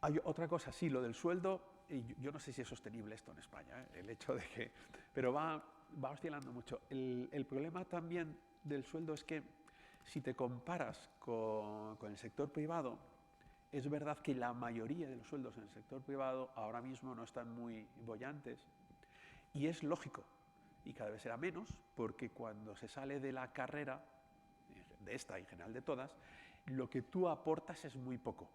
Hay otra cosa, sí, lo del sueldo, y yo no sé si es sostenible esto en España, el hecho de que... Pero va oscilando mucho. El problema también del sueldo es que si te comparas con el sector privado, es verdad que la mayoría de los sueldos en el sector privado ahora mismo no están muy bollantes, y es lógico, y cada vez será menos, porque cuando se sale de la carrera, de esta y en general de todas, lo que tú aportas es muy poco.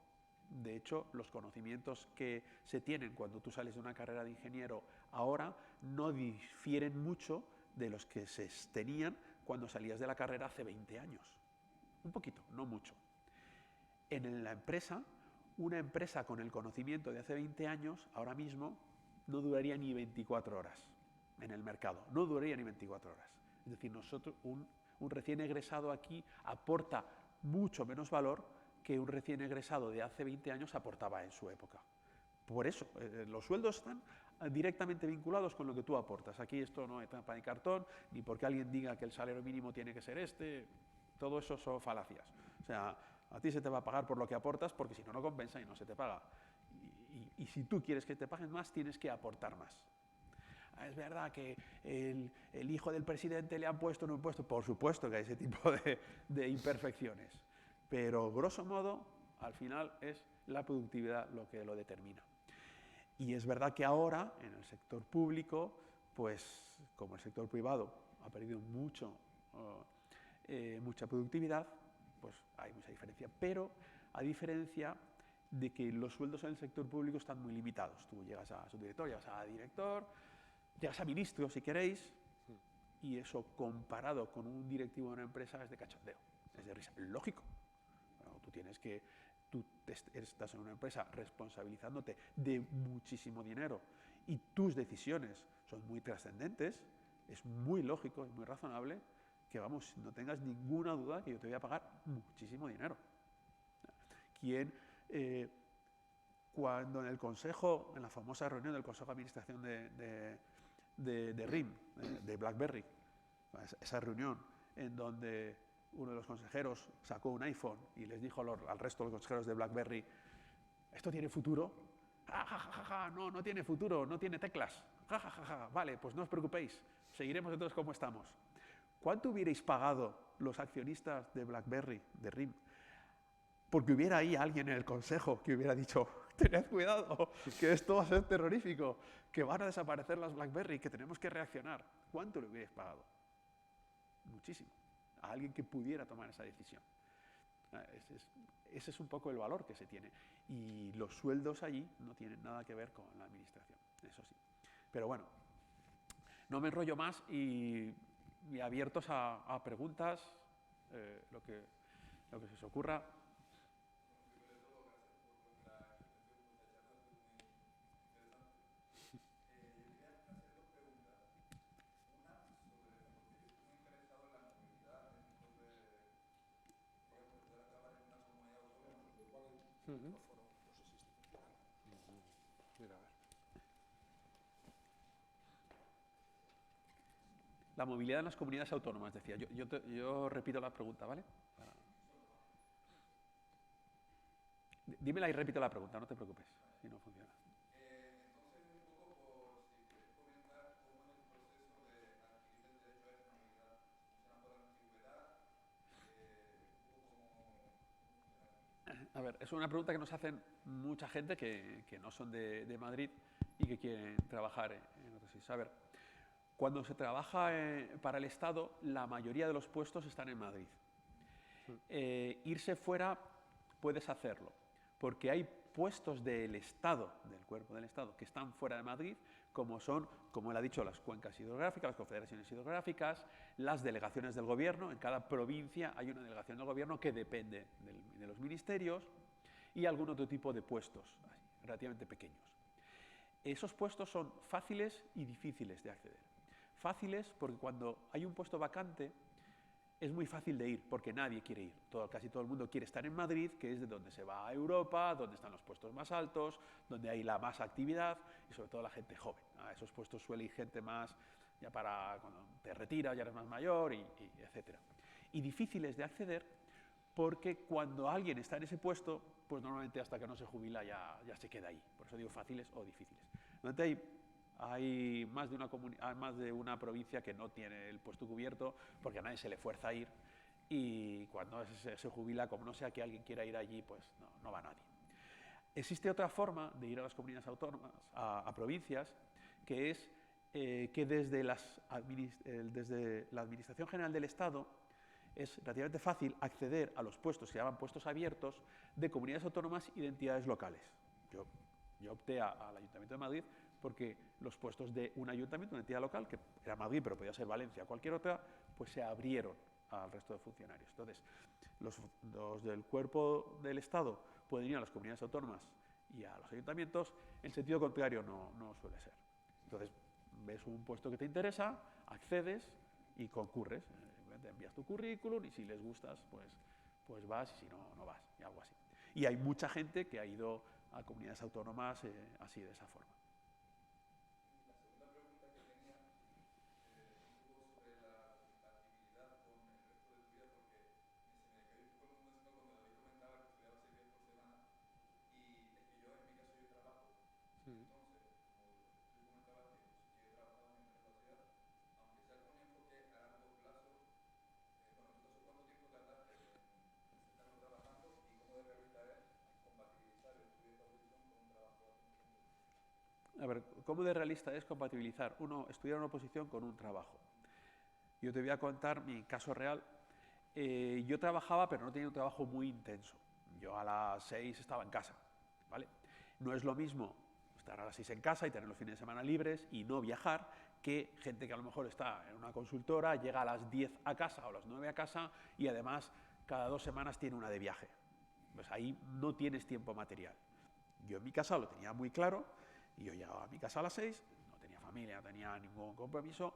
De hecho, los conocimientos que se tienen cuando tú sales de una carrera de ingeniero ahora no difieren mucho de los que se tenían cuando salías de la carrera hace 20 años. Un poquito, no mucho. En la empresa, una empresa con el conocimiento de hace 20 años, ahora mismo, no duraría ni 24 horas en el mercado. No duraría ni 24 horas. Es decir, nosotros, un recién egresado aquí aporta mucho menos valor que un recién egresado de hace 20 años aportaba en su época. Por eso, los sueldos están directamente vinculados con lo que tú aportas. Aquí esto no es trampa ni cartón, ni porque alguien diga que el salario mínimo tiene que ser este, todo eso son falacias. O sea, a ti se te va a pagar por lo que aportas, porque si no, no compensa y no se te paga. Y si tú quieres que te paguen más, tienes que aportar más. Es verdad que el hijo del presidente le han puesto en un puesto, por supuesto que hay ese tipo de imperfecciones, pero grosso modo, al final es la productividad lo que lo determina. Y es verdad que ahora, en el sector público, pues como el sector privado ha perdido mucha productividad, pues hay mucha diferencia. Pero a diferencia de que los sueldos en el sector público están muy limitados. Tú llegas a subdirector, llegas a director, llegas a ministro si queréis, y eso comparado con un directivo de una empresa es de cachondeo, es de risa. Lógico. Bueno, tú estás en una empresa responsabilizándote de muchísimo dinero y tus decisiones son muy trascendentes, es muy lógico, es muy razonable que, vamos, no tengas ninguna duda que yo te voy a pagar muchísimo dinero. Cuando en el consejo, en la famosa reunión del consejo de administración de RIM, de BlackBerry, esa reunión en donde uno de los consejeros sacó un iPhone y les dijo al resto de los consejeros de BlackBerry: ¿esto tiene futuro? ¡Ja, ja, ja, ja! No tiene futuro, no tiene teclas. ¡Ja, ja, ja, ja! Vale, pues no os preocupéis, seguiremos entonces como estamos. ¿Cuánto hubierais pagado los accionistas de BlackBerry, de RIM? Porque hubiera ahí alguien en el consejo que hubiera dicho: tened cuidado, que esto va a ser terrorífico, que van a desaparecer las BlackBerry, que tenemos que reaccionar. ¿Cuánto le hubierais pagado? Muchísimo. A alguien que pudiera tomar esa decisión. Ese es un poco el valor que se tiene. Y los sueldos allí no tienen nada que ver con la administración, eso sí. Pero bueno, no me enrollo más y abiertos a preguntas, lo que se os ocurra. Mira, a ver. La movilidad en las comunidades autónomas, decía. Yo repito la pregunta, ¿vale? Dímela y repito la pregunta, no te preocupes, si no funciona. Entonces, un poco por si quieres comentar cómo es el proceso de adquirir el derecho a esa movilidad. ¿Funciona por antigüedad? A ver, es una pregunta que nos hacen mucha gente que no son de Madrid y que quieren trabajar en otros sitios. A ver, cuando se trabaja para el Estado, la mayoría de los puestos están en Madrid. Irse fuera puedes hacerlo, porque hay puestos del Estado, del cuerpo del Estado, que están fuera de Madrid, como son, como él ha dicho, las cuencas hidrográficas, las confederaciones hidrográficas, las delegaciones del gobierno. En cada provincia hay una delegación del gobierno que depende de los ministerios, y algún otro tipo de puestos relativamente pequeños. Esos puestos son fáciles y difíciles de acceder. Fáciles porque cuando hay un puesto vacante es muy fácil de ir, porque nadie quiere ir. Casi todo el mundo quiere estar en Madrid, que es de donde se va a Europa, donde están los puestos más altos, donde hay la más actividad, y sobre todo la gente joven. A esos puestos suele ir gente más, ya para cuando te retiras, ya eres más mayor, etc. Y difíciles de acceder porque cuando alguien está en ese puesto, pues normalmente hasta que no se jubila ya se queda ahí. Por eso digo fáciles o difíciles. Normalmente hay más de una provincia que no tiene el puesto cubierto porque a nadie se le fuerza a ir, y cuando se jubila, como no sea que alguien quiera ir allí, pues no va nadie. Existe otra forma de ir a las comunidades autónomas, a provincias, que es que desde la Administración General del Estado es relativamente fácil acceder a los puestos, se llaman puestos abiertos, de comunidades autónomas y de entidades locales. Yo opté al Ayuntamiento de Madrid porque los puestos de un ayuntamiento, una entidad local, que era Madrid, pero podía ser Valencia o cualquier otra, pues se abrieron al resto de funcionarios. Entonces, los del cuerpo del Estado pueden ir a las comunidades autónomas y a los ayuntamientos, en sentido contrario no suele ser. Entonces, ves un puesto que te interesa, accedes y concurres. Te envías tu currículum y si les gustas, pues vas, y si no, no vas, y algo así. Y hay mucha gente que ha ido a comunidades autónomas así, de esa forma. La segunda pregunta que tenía, un poco sobre la compatibilidad con el resto de tu vida, porque se me quedó un poco el mundo encima cuando David comentaba que estudiaba 6 días por semana, y es que yo, en mi caso, yo trabajo. Entonces, como tú comentabas que pues, que he trabajado mientras lo hacía, aunque sea con un enfoque a largo plazo, bueno, en tu caso, ¿cuánto tiempo tardaste en estarlo trabajando y cómo de realista es compatibilizar el estudio de oposición con un trabajo a tiempo completo? A ver, ¿cómo de realista es compatibilizar estudiar una oposición con un trabajo? Yo te voy a contar mi caso real. Yo trabajaba, pero no tenía un trabajo muy intenso. Yo a las 6 estaba en casa, ¿vale? No es lo mismo estar a las 6 en casa y tener los fines de semana libres y no viajar, que gente que a lo mejor está en una consultora, llega a las 10 a casa o a las 9 a casa y además cada 2 semanas tiene una de viaje. Pues ahí no tienes tiempo material. Yo en mi casa lo tenía muy claro, y yo llegaba a mi casa a las 6, no tenía familia, no tenía ningún compromiso,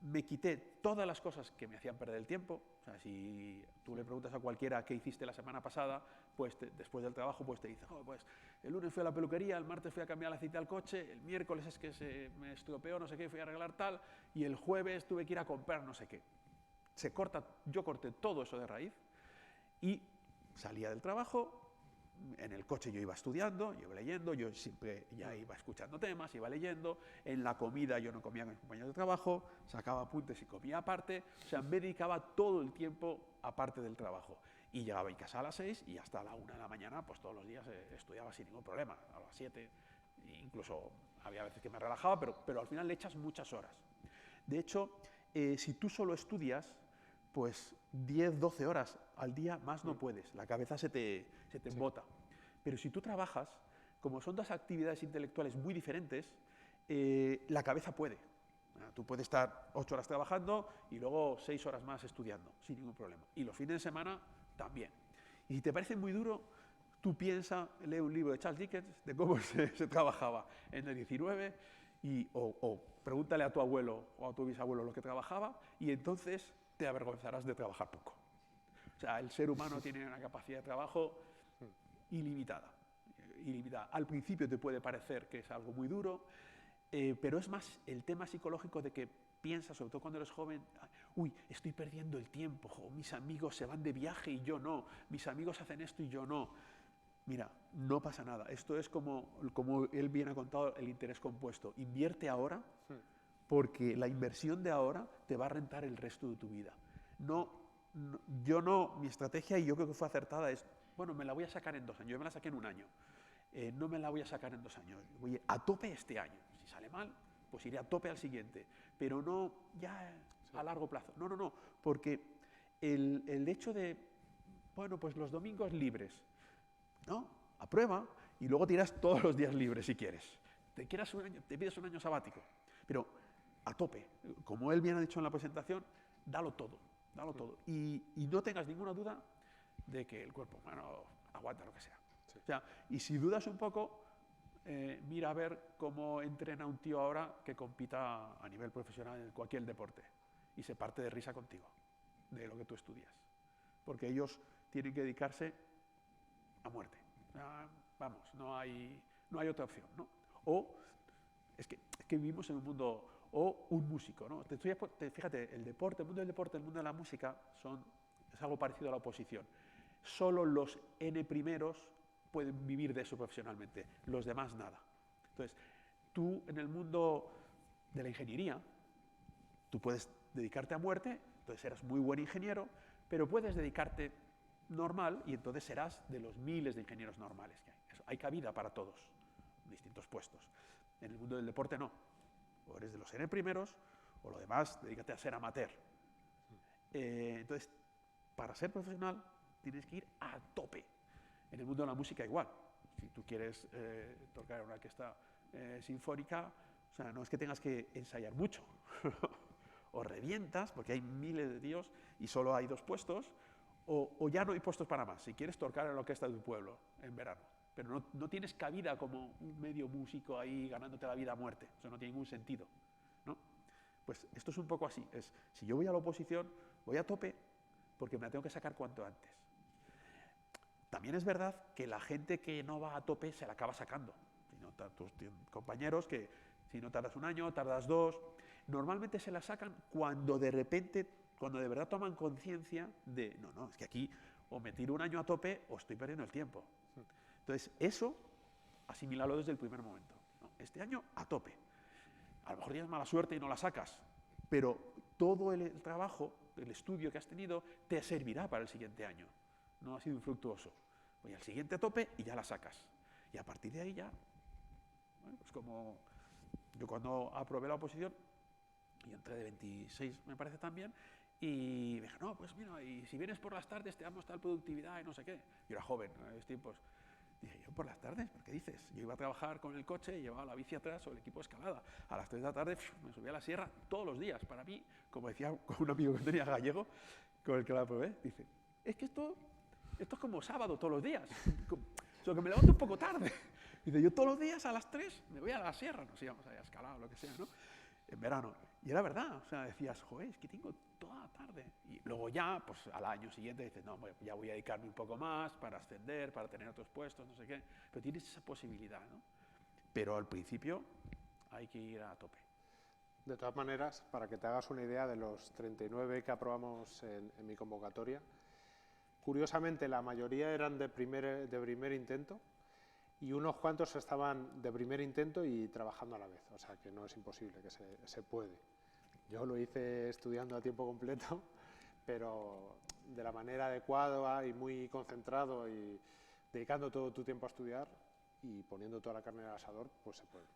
me quité todas las cosas que me hacían perder el tiempo. O sea, si tú le preguntas a cualquiera qué hiciste la semana pasada, pues después del trabajo, pues te dice, oh, pues el lunes fui a la peluquería, el martes fui a cambiar el aceite al coche, el miércoles es que se me estropeó no sé qué, fui a arreglar tal, y el jueves tuve que ir a comprar no sé qué. Yo corté todo eso de raíz y salía del trabajo. En el coche yo iba estudiando, yo iba leyendo, yo siempre ya iba escuchando temas, iba leyendo. En la comida yo no comía con mis compañeros de trabajo, sacaba apuntes y comía aparte. O sea, me dedicaba todo el tiempo aparte del trabajo. Y llegaba a mi casa a las 6 y hasta la 1 de la mañana, pues todos los días estudiaba sin ningún problema. A las 7, incluso había veces que me relajaba, pero al final le echas muchas horas. De hecho, si tú solo estudias, pues 10, 12 horas al día más no puedes, la cabeza se te embota. Pero si tú trabajas, como son dos actividades intelectuales muy diferentes, la cabeza puede. Tú puedes estar 8 horas trabajando y luego 6 horas más estudiando, sin ningún problema. Y los fines de semana también. Y si te parece muy duro, tú piensa, lee un libro de Charles Dickens de cómo se trabajaba en el 19, o pregúntale a tu abuelo o a tu bisabuelo lo que trabajaba, y entonces te avergonzarás de trabajar poco. O sea, el ser humano tiene una capacidad de trabajo ilimitada. Al principio te puede parecer que es algo muy duro, pero es más el tema psicológico de que piensas, sobre todo cuando eres joven, uy, estoy perdiendo el tiempo, mis amigos se van de viaje y yo no, mis amigos hacen esto y yo no. Mira, no pasa nada. Esto es como él bien ha contado, el interés compuesto. Invierte ahora, porque la inversión de ahora te va a rentar el resto de tu vida. Mi estrategia, y yo creo que fue acertada, es, bueno, me la voy a sacar en 2 años. Yo me la saqué en 1 año. No me la voy a sacar en 2 años. Voy a tope este año. Si sale mal, pues iré a tope al siguiente. Pero no ya a largo plazo. No, porque el hecho de, bueno, pues los domingos libres, ¿no? Aprueba y luego tiras todos los días libres si quieres. te pides un año sabático, pero a tope. Como él bien ha dicho en la presentación, dalo todo, dalo todo. Y no tengas ninguna duda de que el cuerpo humano aguanta lo que sea. Sí. O sea, y si dudas un poco, mira a ver cómo entrena un tío ahora que compita a nivel profesional en cualquier deporte y se parte de risa contigo, de lo que tú estudias. Porque ellos tienen que dedicarse a muerte. Vamos, no hay otra opción, ¿no? O es que vivimos en un mundo, o un músico, ¿no? Fíjate, el mundo del deporte, el mundo de la música es algo parecido a la oposición. Solo los N primeros pueden vivir de eso profesionalmente, los demás nada. Entonces, tú en el mundo de la ingeniería, tú puedes dedicarte a muerte, entonces serás muy buen ingeniero, pero puedes dedicarte normal y entonces serás de los miles de ingenieros normales que hay. Hay cabida para todos, distintos puestos. En el mundo del deporte no. O eres de los N primeros, o lo demás, dedícate a ser amateur. Entonces, para ser profesional, tienes que ir a tope. En el mundo de la música igual. Si tú quieres tocar una orquesta sinfónica, o sea, no es que tengas que ensayar mucho. O revientas, porque hay miles de tíos y solo hay 2 puestos, o ya no hay puestos para más. Si quieres tocar en la orquesta de tu pueblo en verano, pero no tienes cabida como un medio músico ahí ganándote la vida a muerte. Eso no tiene ningún sentido, ¿no? Pues esto es un poco así. Si yo voy a la oposición, voy a tope porque me la tengo que sacar cuanto antes. También es verdad que la gente que no va a tope se la acaba sacando. Tus compañeros que si no tardas un año, tardas 2, normalmente se la sacan cuando de repente, cuando de verdad toman conciencia de, no, es que aquí o me tiro un año a tope o estoy perdiendo el tiempo. Entonces, eso, asimílalo desde el primer momento, ¿no? Este año a tope. A lo mejor tienes mala suerte y no la sacas, pero todo el trabajo, el estudio que has tenido, te servirá para el siguiente año. No ha sido infructuoso. Voy al siguiente a tope y ya la sacas. Y a partir de ahí ya, bueno, pues como yo cuando aprobé la oposición, y entré de 26, me parece también, y me dije, no, pues mira, y si vienes por las tardes te damos tal productividad y no sé qué. Yo era joven, en esos tiempos. Dije, ¿yo por las tardes? ¿Por qué dices? Yo iba a trabajar con el coche y llevaba la bici atrás o el equipo de escalada. A las 3 de la tarde me subía a la sierra todos los días. Para mí, como decía con un amigo que tenía gallego, con el que la probé, dice, es que esto es como sábado todos los días. Solo que me levanto un poco tarde. Dice, yo todos los días a las 3 me voy a la sierra, nos íbamos a escalar o lo que sea, ¿no? En verano. Y era verdad, o sea, decías, joder, es que tengo toda la tarde. Y luego ya, pues al año siguiente dices, no, ya voy a dedicarme un poco más para ascender, para tener otros puestos, no sé qué. Pero tienes esa posibilidad, ¿no? Pero al principio hay que ir a tope. De todas maneras, para que te hagas una idea de los 39 que aprobamos en mi convocatoria, curiosamente la mayoría eran de primer intento y unos cuantos estaban de primer intento y trabajando a la vez, o sea que no es imposible, que se puede. Yo lo hice estudiando a tiempo completo, pero de la manera adecuada y muy concentrado y dedicando todo tu tiempo a estudiar y poniendo toda la carne al asador, pues se puede.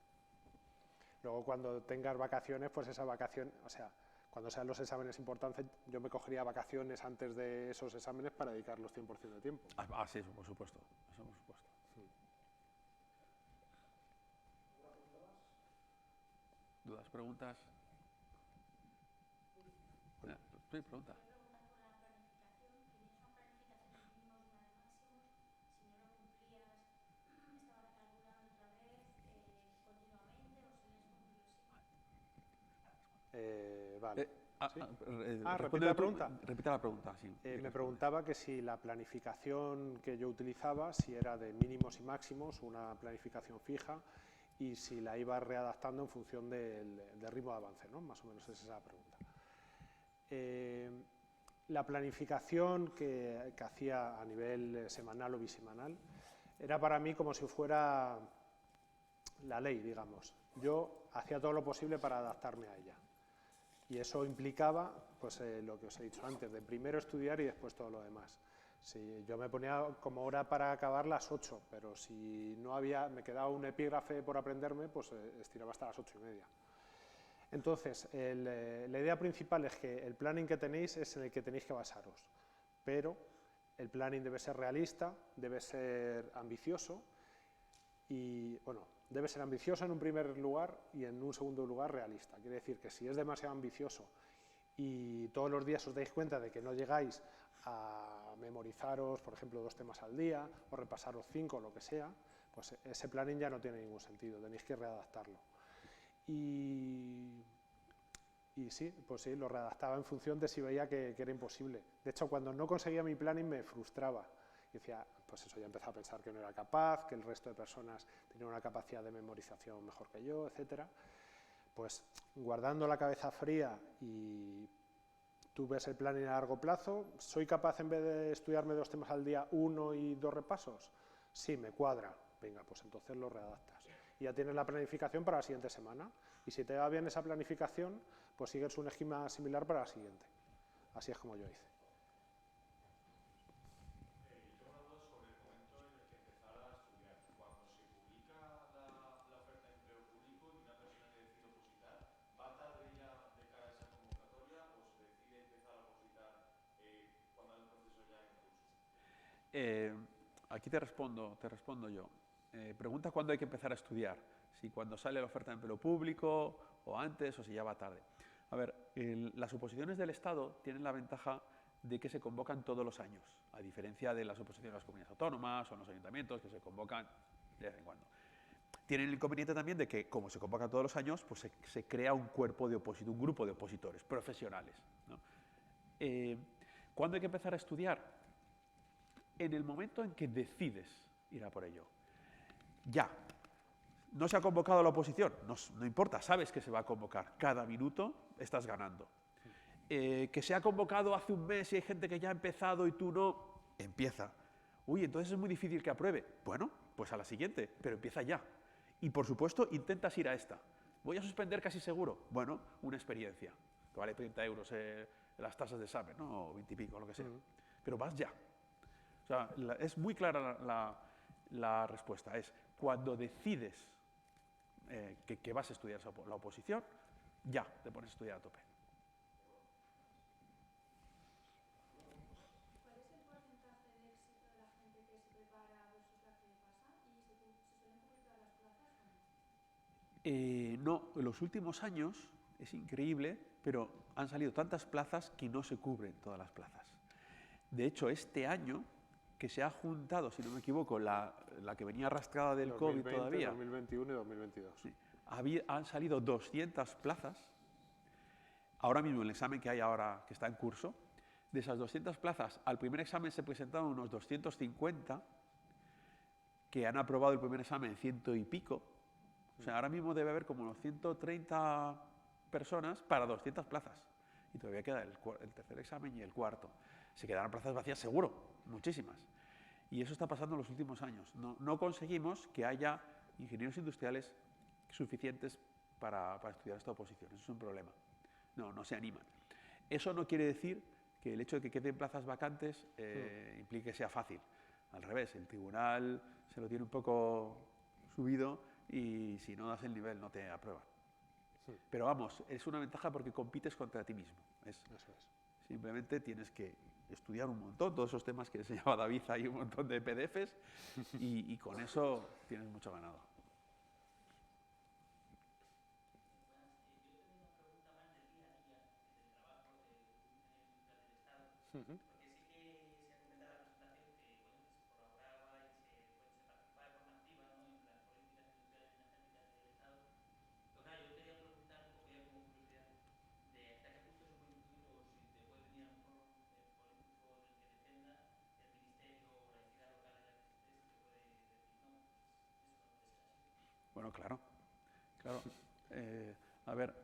Luego cuando tengas vacaciones, pues esa vacación, o sea, cuando sean los exámenes importantes, yo me cogería vacaciones antes de esos exámenes para dedicarlos 100% de tiempo. Sí, eso por supuesto. Eso por supuesto. ¿Dudas, preguntas? Sí, pregunta. Vale. ¿Sí? Repite la pregunta. Repite la pregunta, sí. Me preguntaba que si la planificación que yo utilizaba, si era de mínimos y máximos, una planificación fija, y si la iba readaptando en función del ritmo de avance, ¿no? Más o menos esa es la pregunta. La planificación que hacía a nivel semanal o bisemanal era para mí como si fuera la ley, digamos. Yo hacía todo lo posible para adaptarme a ella. Y eso implicaba, pues lo que os he dicho antes, de primero estudiar y después todo lo demás. Si yo me ponía como hora para acabar las 8, pero si no me quedaba un epígrafe por aprenderme, pues estiraba hasta las 8:30. Entonces, la idea principal es que el planning que tenéis es en el que tenéis que basaros, pero el planning debe ser realista, debe ser ambicioso y, bueno, debe ser ambicioso en un primer lugar y en un segundo lugar realista. Quiere decir que si es demasiado ambicioso y todos los días os dais cuenta de que no llegáis a memorizaros, por ejemplo, 2 temas al día o repasaros 5 o lo que sea, pues ese planning ya no tiene ningún sentido, tenéis que readaptarlo. Y sí, pues sí, lo readaptaba en función de si veía que era imposible. De hecho, cuando no conseguía mi planning me frustraba. Y decía, pues eso, ya empezaba a pensar que no era capaz, que el resto de personas tenían una capacidad de memorización mejor que yo, etcétera. Pues guardando la cabeza fría y tú ves el planning a largo plazo, ¿soy capaz en vez de estudiarme 2 temas al día, 1 y 2 repasos? Sí, me cuadra. Venga, pues entonces lo readaptas. Y ya tienes la planificación para la siguiente semana. Y si te va bien esa planificación, pues sigues un esquema similar para la siguiente. Así es como yo hice. Yo he hablado sobre el momento en el que empezar a estudiar. Cuando se publica la oferta de empleo público y una persona que decide opositar, ¿va tarde ya de cara a esa convocatoria o se decide empezar a opositar cuando hay un proceso ya en curso? Aquí te respondo yo. Pregunta cuándo hay que empezar a estudiar, si cuando sale la oferta de empleo público o antes o si ya va tarde. A ver, las oposiciones del Estado tienen la ventaja de que se convocan todos los años, a diferencia de las oposiciones de las comunidades autónomas o en los ayuntamientos que se convocan de vez en cuando. Tienen el inconveniente también de que, como se convocan todos los años, pues se crea un cuerpo de opositores, un grupo de opositores profesionales, ¿no? ¿Cuándo hay que empezar a estudiar? En el momento en que decides ir a por ello. Ya. No se ha convocado la oposición, no importa, sabes que se va a convocar. Cada minuto estás ganando. Que se ha convocado hace un mes y hay gente que ya ha empezado y tú no, empieza. Uy, entonces es muy difícil que apruebe. Bueno, pues a la siguiente, pero empieza ya. Y por supuesto, intentas ir a esta. Voy a suspender casi seguro. Bueno, una experiencia. Que vale 30 euros las tasas de examen, ¿no? O 20 y pico, lo que sea. Pero vas ya. O sea, es muy clara la respuesta. Es cuando decides que vas a estudiar la oposición, ya te pones a estudiar a tope. ¿Cuál es el porcentaje de éxito de la gente que se prepara versus la que pasa? ¿Y se suelen cubrir todas las plazas o no? No, en los últimos años es increíble, pero han salido tantas plazas que no se cubren todas las plazas. De hecho, este año que se ha juntado, si no me equivoco, la que venía arrastrada del 2020, COVID todavía. 2021 y 2022. Sí, han salido 200 plazas. Ahora mismo, el examen que hay ahora, que está en curso, de esas 200 plazas, al primer examen se presentaron unos 250, que han aprobado el primer examen 100 y pico. O sea, ahora mismo debe haber como unos 130 personas para 200 plazas. Y todavía queda el tercer examen y el cuarto. Se quedarán plazas vacías seguro, muchísimas. Y eso está pasando en los últimos años. No conseguimos que haya ingenieros industriales suficientes para estudiar esta oposición. Eso es un problema. No se animan. Eso no quiere decir que el hecho de que queden plazas vacantes implique que sea fácil. Al revés, el tribunal se lo tiene un poco subido y si no das el nivel no te aprueban. Pero vamos, es una ventaja porque compites contra ti mismo. Eso es. Simplemente tienes que estudiar un montón, todos esos temas que enseñaba David, hay un montón de PDFs y con eso tienes mucho ganado. Ujú. Porque sí que se ha comentado en la presentación que, bueno, que se colaboraba y se participaba de forma activa, ¿no?, en las políticas industriales y energéticas del Estado. Pero claro, yo quería preguntar un poco ya como curiosidad de hasta qué punto se puede incluir o si te puede venir a lo mejor político del que dependa el ministerio o la entidad local en la que estés y te puede decir, no, eso no puede ser así. Bueno, claro. A ver,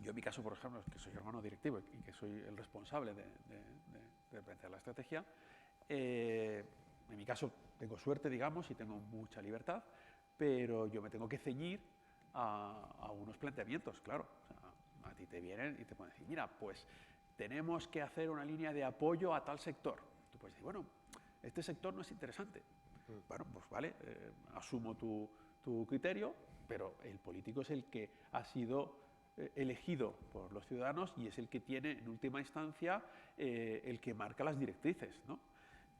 yo en mi caso, por ejemplo, que soy hermano directivo y que soy el responsable de plantear la estrategia, en mi caso tengo suerte, digamos, y tengo mucha libertad, pero yo me tengo que ceñir a unos planteamientos, claro. O sea, a ti te vienen y te pueden decir, mira, pues tenemos que hacer una línea de apoyo a tal sector. Tú puedes decir, bueno, este sector no es interesante. Bueno, pues vale, asumo tu criterio, pero el político es el que ha sido elegido por los ciudadanos y es el que tiene, en última instancia, el que marca las directrices, ¿no?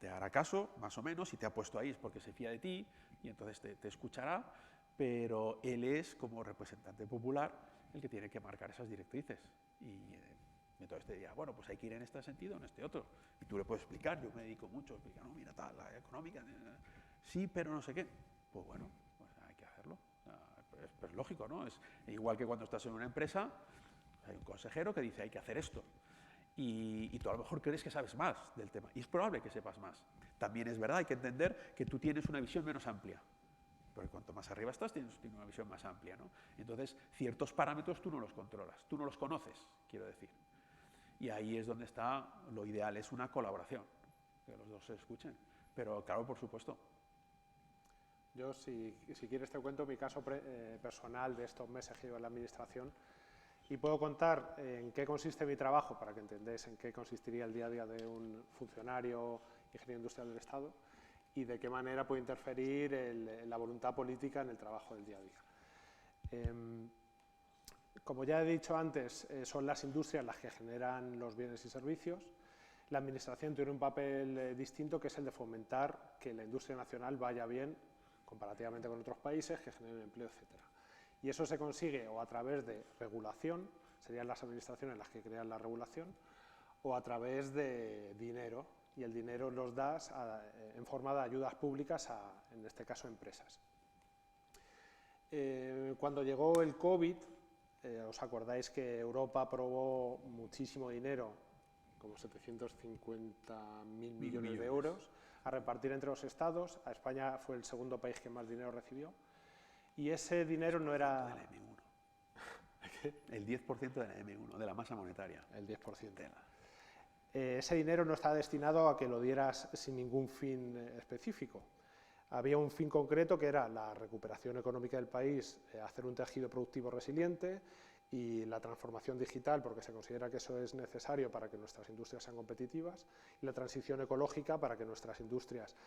te hará caso, más o menos, si te ha puesto ahí es porque se fía de ti y entonces te escuchará, pero él es, como representante popular, el que tiene que marcar esas directrices. Y entonces te dirá, bueno, pues hay que ir en este sentido, en este otro. Y tú le puedes explicar, yo me dedico mucho a explicar, no, mira, tal, la económica, sí, pero no sé qué. Pues bueno, pues hay que hacerlo. Es lógico, ¿no? Es igual que cuando estás en una empresa, hay un consejero que dice, hay que hacer esto. Y tú a lo mejor crees que sabes más del tema, y es probable que sepas más. También es verdad, hay que entender que tú tienes una visión menos amplia, porque cuanto más arriba estás, tienes una visión más amplia, ¿no? Entonces, ciertos parámetros tú no los controlas, tú no los conoces, quiero decir. Y ahí es donde está, lo ideal es una colaboración, que los dos se escuchen. Pero claro, por supuesto. Yo, si quieres, te cuento mi caso personal de estos meses que llevo en la administración y puedo contar en qué consiste mi trabajo, para que entendáis en qué consistiría el día a día de un funcionario ingeniero industrial del Estado y de qué manera puede interferir la voluntad política en el trabajo del día a día. Como ya he dicho antes, son las industrias las que generan los bienes y servicios. La Administración tiene un papel distinto, que es el de fomentar que la industria nacional vaya bien comparativamente con otros países, que generen empleo, etc. Y eso se consigue o a través de regulación, serían las administraciones las que crean la regulación, o a través de dinero, y el dinero los das en forma de ayudas públicas en este caso, empresas. Cuando llegó el COVID, os acordáis que Europa aprobó muchísimo dinero, como 750.000 millones de euros, a repartir entre los estados. A España fue el segundo país que más dinero recibió. Y ese dinero no era... De la M1. El 10% de la M1, de la masa monetaria. El 10%. Ese dinero no está destinado a que lo dieras sin ningún fin específico. Había un fin concreto que era la recuperación económica del país, hacer un tejido productivo resiliente y la transformación digital, porque se considera que eso es necesario para que nuestras industrias sean competitivas, y la transición ecológica para que nuestras industrias,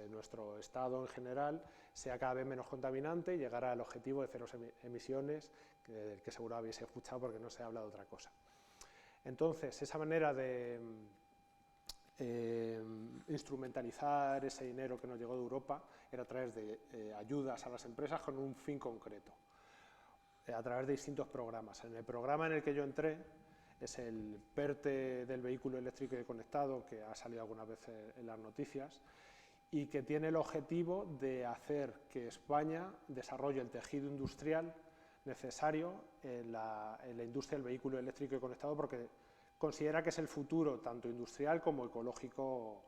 nuestro Estado en general, sea cada vez menos contaminante y llegar al objetivo de cero emisiones, que seguro habéis escuchado porque no se habla de otra cosa. Entonces, esa manera de instrumentalizar ese dinero que nos llegó de Europa era a través de ayudas a las empresas con un fin concreto, a través de distintos programas. En el programa en el que yo entré es el PERTE del vehículo eléctrico y conectado, que ha salido algunas veces en las noticias, y que tiene el objetivo de hacer que España desarrolle el tejido industrial necesario en la industria del vehículo eléctrico y conectado, porque considera que es el futuro tanto industrial como ecológico,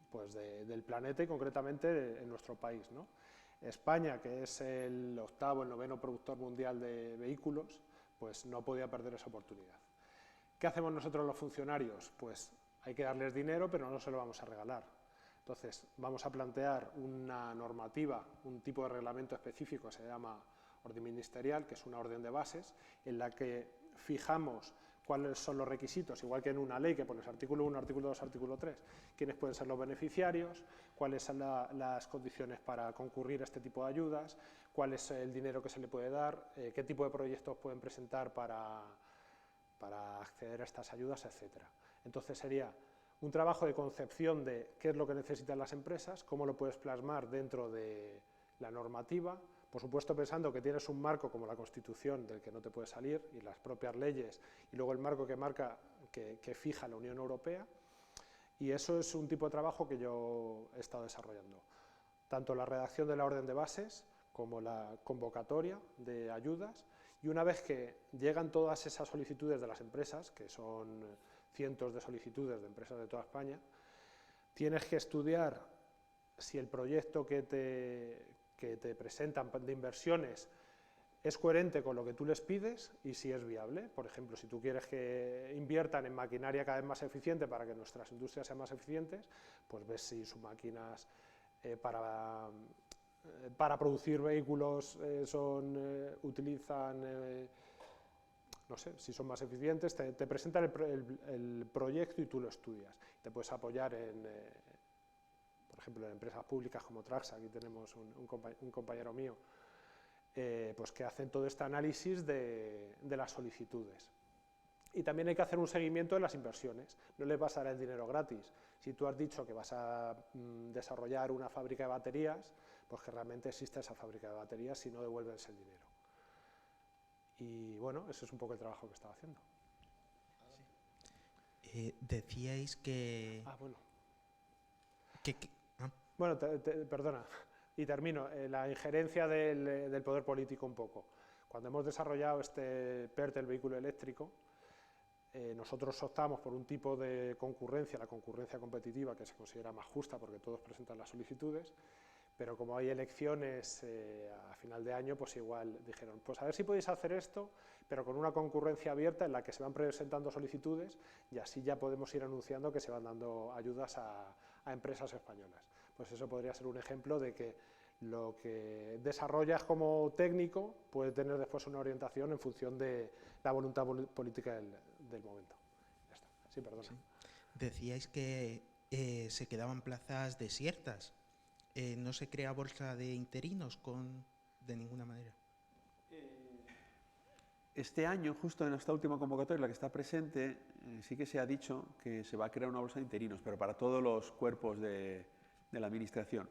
pues del planeta y concretamente en nuestro país, ¿no? España, que es el octavo, el noveno productor mundial de vehículos, pues no podía perder esa oportunidad. ¿Qué hacemos nosotros los funcionarios? Pues hay que darles dinero, pero no se lo vamos a regalar. Entonces, vamos a plantear una normativa, un tipo de reglamento específico que se llama orden ministerial, que es una orden de bases, en la que fijamos cuáles son los requisitos, igual que en una ley que pones artículo 1, artículo 2, artículo 3, quiénes pueden ser los beneficiarios, cuáles son las condiciones para concurrir a este tipo de ayudas, cuál es el dinero que se le puede dar, qué tipo de proyectos pueden presentar para acceder a estas ayudas, etc. Entonces sería un trabajo de concepción de qué es lo que necesitan las empresas, cómo lo puedes plasmar dentro de la normativa, por supuesto pensando que tienes un marco como la Constitución del que no te puedes salir y las propias leyes y luego el marco que fija la Unión Europea, y eso es un tipo de trabajo que yo he estado desarrollando. Tanto la redacción de la orden de bases como la convocatoria de ayudas, y una vez que llegan todas esas solicitudes de las empresas, que son cientos de solicitudes de empresas de toda España, tienes que estudiar si el proyecto que te presentan de inversiones es coherente con lo que tú les pides y si es viable. Por ejemplo, si tú quieres que inviertan en maquinaria cada vez más eficiente para que nuestras industrias sean más eficientes, pues ves si sus máquinas para producir vehículos utilizan, no sé, si son más eficientes, te presentan el proyecto y tú lo estudias. Te puedes apoyar por ejemplo, en empresas públicas como Traxa, aquí tenemos un compañero mío, pues que hacen todo este análisis de las solicitudes. Y también hay que hacer un seguimiento de las inversiones. No les vas a dar el dinero gratis. Si tú has dicho que vas a desarrollar una fábrica de baterías, pues que realmente exista esa fábrica de baterías, si no devuelves el dinero. Y bueno, ese es un poco el trabajo que estaba haciendo. Decíais que... Bueno. que Bueno, perdona, y termino. La injerencia del poder político un poco. Cuando hemos desarrollado este PERT, el vehículo eléctrico, nosotros optamos por un tipo de concurrencia, la concurrencia competitiva, que se considera más justa porque todos presentan las solicitudes, pero como hay elecciones a final de año, pues igual dijeron, pues a ver si podéis hacer esto, pero con una concurrencia abierta en la que se van presentando solicitudes y así ya podemos ir anunciando que se van dando ayudas a empresas españolas. Pues eso podría ser un ejemplo de que lo que desarrollas como técnico puede tener después una orientación en función de la voluntad política del momento. Ya está. Sí, perdona. Sí. Decíais que se quedaban plazas desiertas. ¿No se crea bolsa de interinos de ninguna manera? Este año, justo en esta última convocatoria, la que está presente, sí que se ha dicho que se va a crear una bolsa de interinos, pero para todos los cuerpos de la Administración.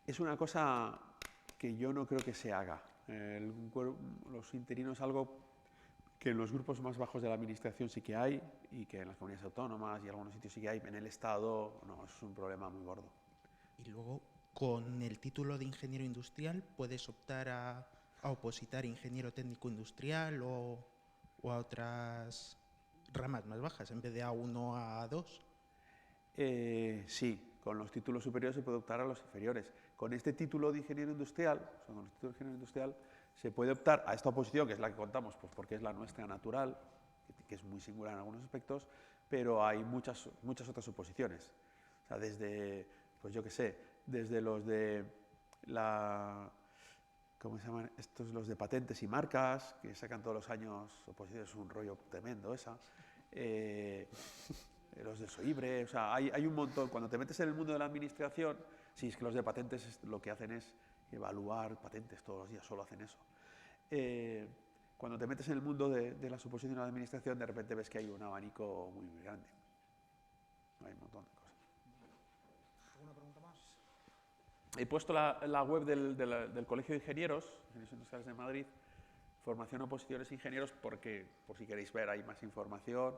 Es una cosa que yo no creo que se haga. Los interinos es algo que en los grupos más bajos de la Administración sí que hay, y que en las comunidades autónomas y en algunos sitios sí que hay. En el Estado no, es un problema muy gordo. Y luego, con el título de ingeniero industrial, ¿puedes optar a opositar ingeniero técnico industrial o a otras ramas más bajas, en vez de A1 a A2? Sí, con los títulos superiores se puede optar a los inferiores. Con este título de ingeniero industrial, o sea, con los títulos de ingeniero industrial, se puede optar a esta oposición, que es la que contamos, pues porque es la nuestra natural, que es muy singular en algunos aspectos, pero hay muchas otras oposiciones. O sea, desde, pues yo qué sé, desde los de ¿cómo se llaman? Estos, los de patentes y marcas, que sacan todos los años oposiciones, es un rollo tremendo esa. Los de SOIBRE, o sea, hay un montón. Cuando te metes en el mundo de la administración, sí, es que los de patentes lo que hacen es evaluar patentes todos los días, solo hacen eso. Cuando te metes en el mundo de las oposiciones a la administración, de repente ves que hay un abanico muy, muy grande. Hay un montón de cosas. ¿Alguna pregunta más? He puesto la web del Colegio de Ingenieros Industriales de Madrid, formación oposiciones e ingenieros, porque por si queréis ver hay más información.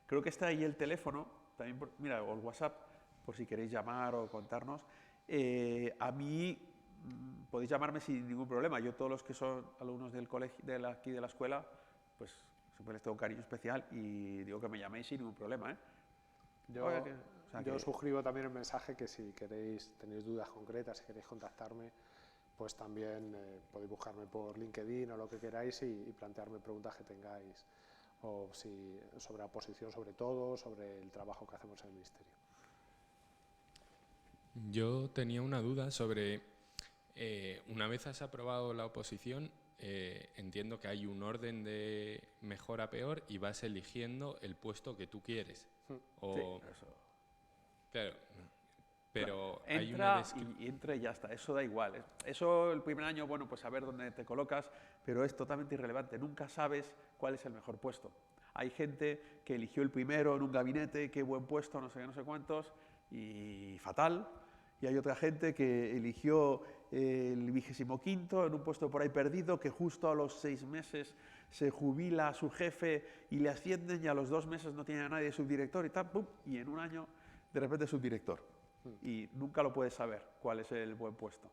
Creo que está ahí el teléfono, también mira, o el WhatsApp, por si queréis llamar o contarnos. A mí podéis llamarme sin ningún problema. Yo todos los que son alumnos del colegio, aquí de la escuela, pues siempre les tengo un cariño especial y digo que me llaméis sin ningún problema. Yo suscribo también el mensaje que si tenéis dudas concretas, si queréis contactarme, pues también podéis buscarme por LinkedIn o lo que queráis y plantearme preguntas que tengáis, o si sobre la oposición sobre todo, sobre el trabajo que hacemos en el Ministerio. Yo tenía una duda sobre, una vez has aprobado la oposición, entiendo que hay un orden de mejor a peor y vas eligiendo el puesto que tú quieres. O, sí, eso. Claro, pero hay entra y entra y ya está, eso da igual. Eso el primer año, bueno, pues saber dónde te colocas, pero es totalmente irrelevante. Nunca sabes cuál es el mejor puesto. Hay gente que eligió el primero en un gabinete, qué buen puesto, no sé qué, no sé cuántos, y fatal. Y hay otra gente que eligió el 25º en un puesto por ahí perdido, que justo a los 6 meses se jubila su jefe y le ascienden, y a los 2 meses no tiene a nadie de subdirector y tal, ¡pum! Y en un año de repente es subdirector. Y nunca lo puedes saber cuál es el buen puesto.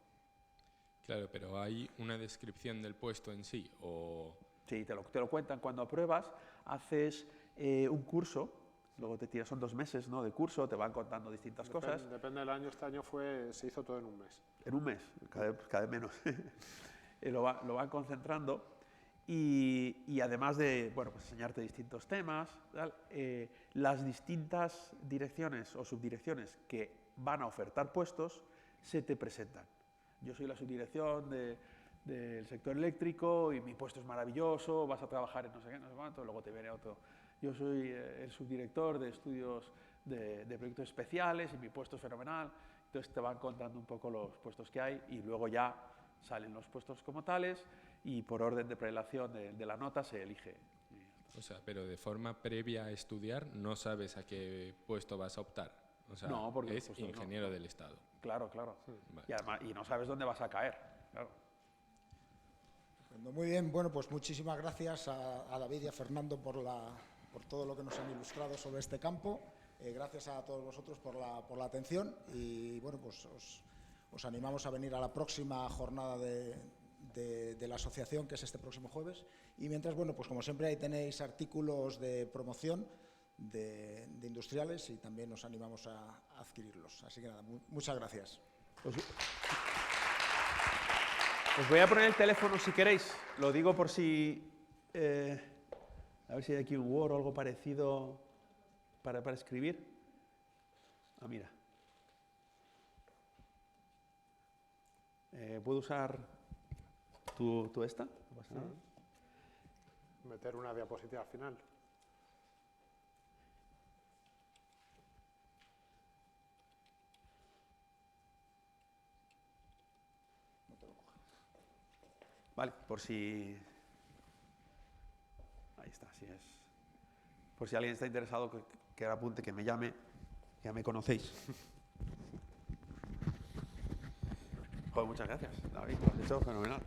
Claro, pero ¿hay una descripción del puesto en sí? O... Sí, te lo cuentan. Cuando apruebas, haces un curso, luego te tiras, son 2 meses, ¿no?, de curso, te van contando distintas cosas. Depende del año, este año se hizo todo en un mes. En un mes, cada vez menos. lo van concentrando. Y además de, bueno, pues enseñarte distintos temas, las distintas direcciones o subdirecciones que van a ofertar puestos se te presentan. Yo soy la subdirección del sector eléctrico y mi puesto es maravilloso, vas a trabajar en no sé qué, no sé cuánto, luego te viene otro. Yo soy el subdirector de estudios de proyectos especiales y mi puesto es fenomenal. Entonces te van contando un poco los puestos que hay y luego ya salen los puestos como tales y por orden de prelación de la nota se elige. O sea, pero de forma previa a estudiar no sabes a qué puesto vas a optar. O sea, No, porque es justo no. ingeniero del Estado. Claro, claro. Vale. Y, además, y no sabes dónde vas a caer. Claro. Muy bien, bueno, pues muchísimas gracias a David y a Fernando por todo lo que nos han ilustrado sobre este campo. Gracias a todos vosotros por la atención y, bueno, pues os animamos a venir a la próxima jornada de la asociación, que es este próximo jueves. Y mientras, bueno, pues como siempre ahí tenéis artículos de promoción de industriales y también os animamos a adquirirlos. Así que nada, muchas gracias. Os voy a poner el teléfono si queréis. Lo digo por si... a ver si hay aquí un Word o algo parecido para escribir. Ah, mira. ¿Puedo usar tu esta? No pasa nada. Meter una diapositiva al final. Vale, por si... Ahí está, así es. Por si alguien está interesado, que apunte, que me llame. Ya me conocéis. Joder, muchas gracias, David. Lo has hecho fenomenal.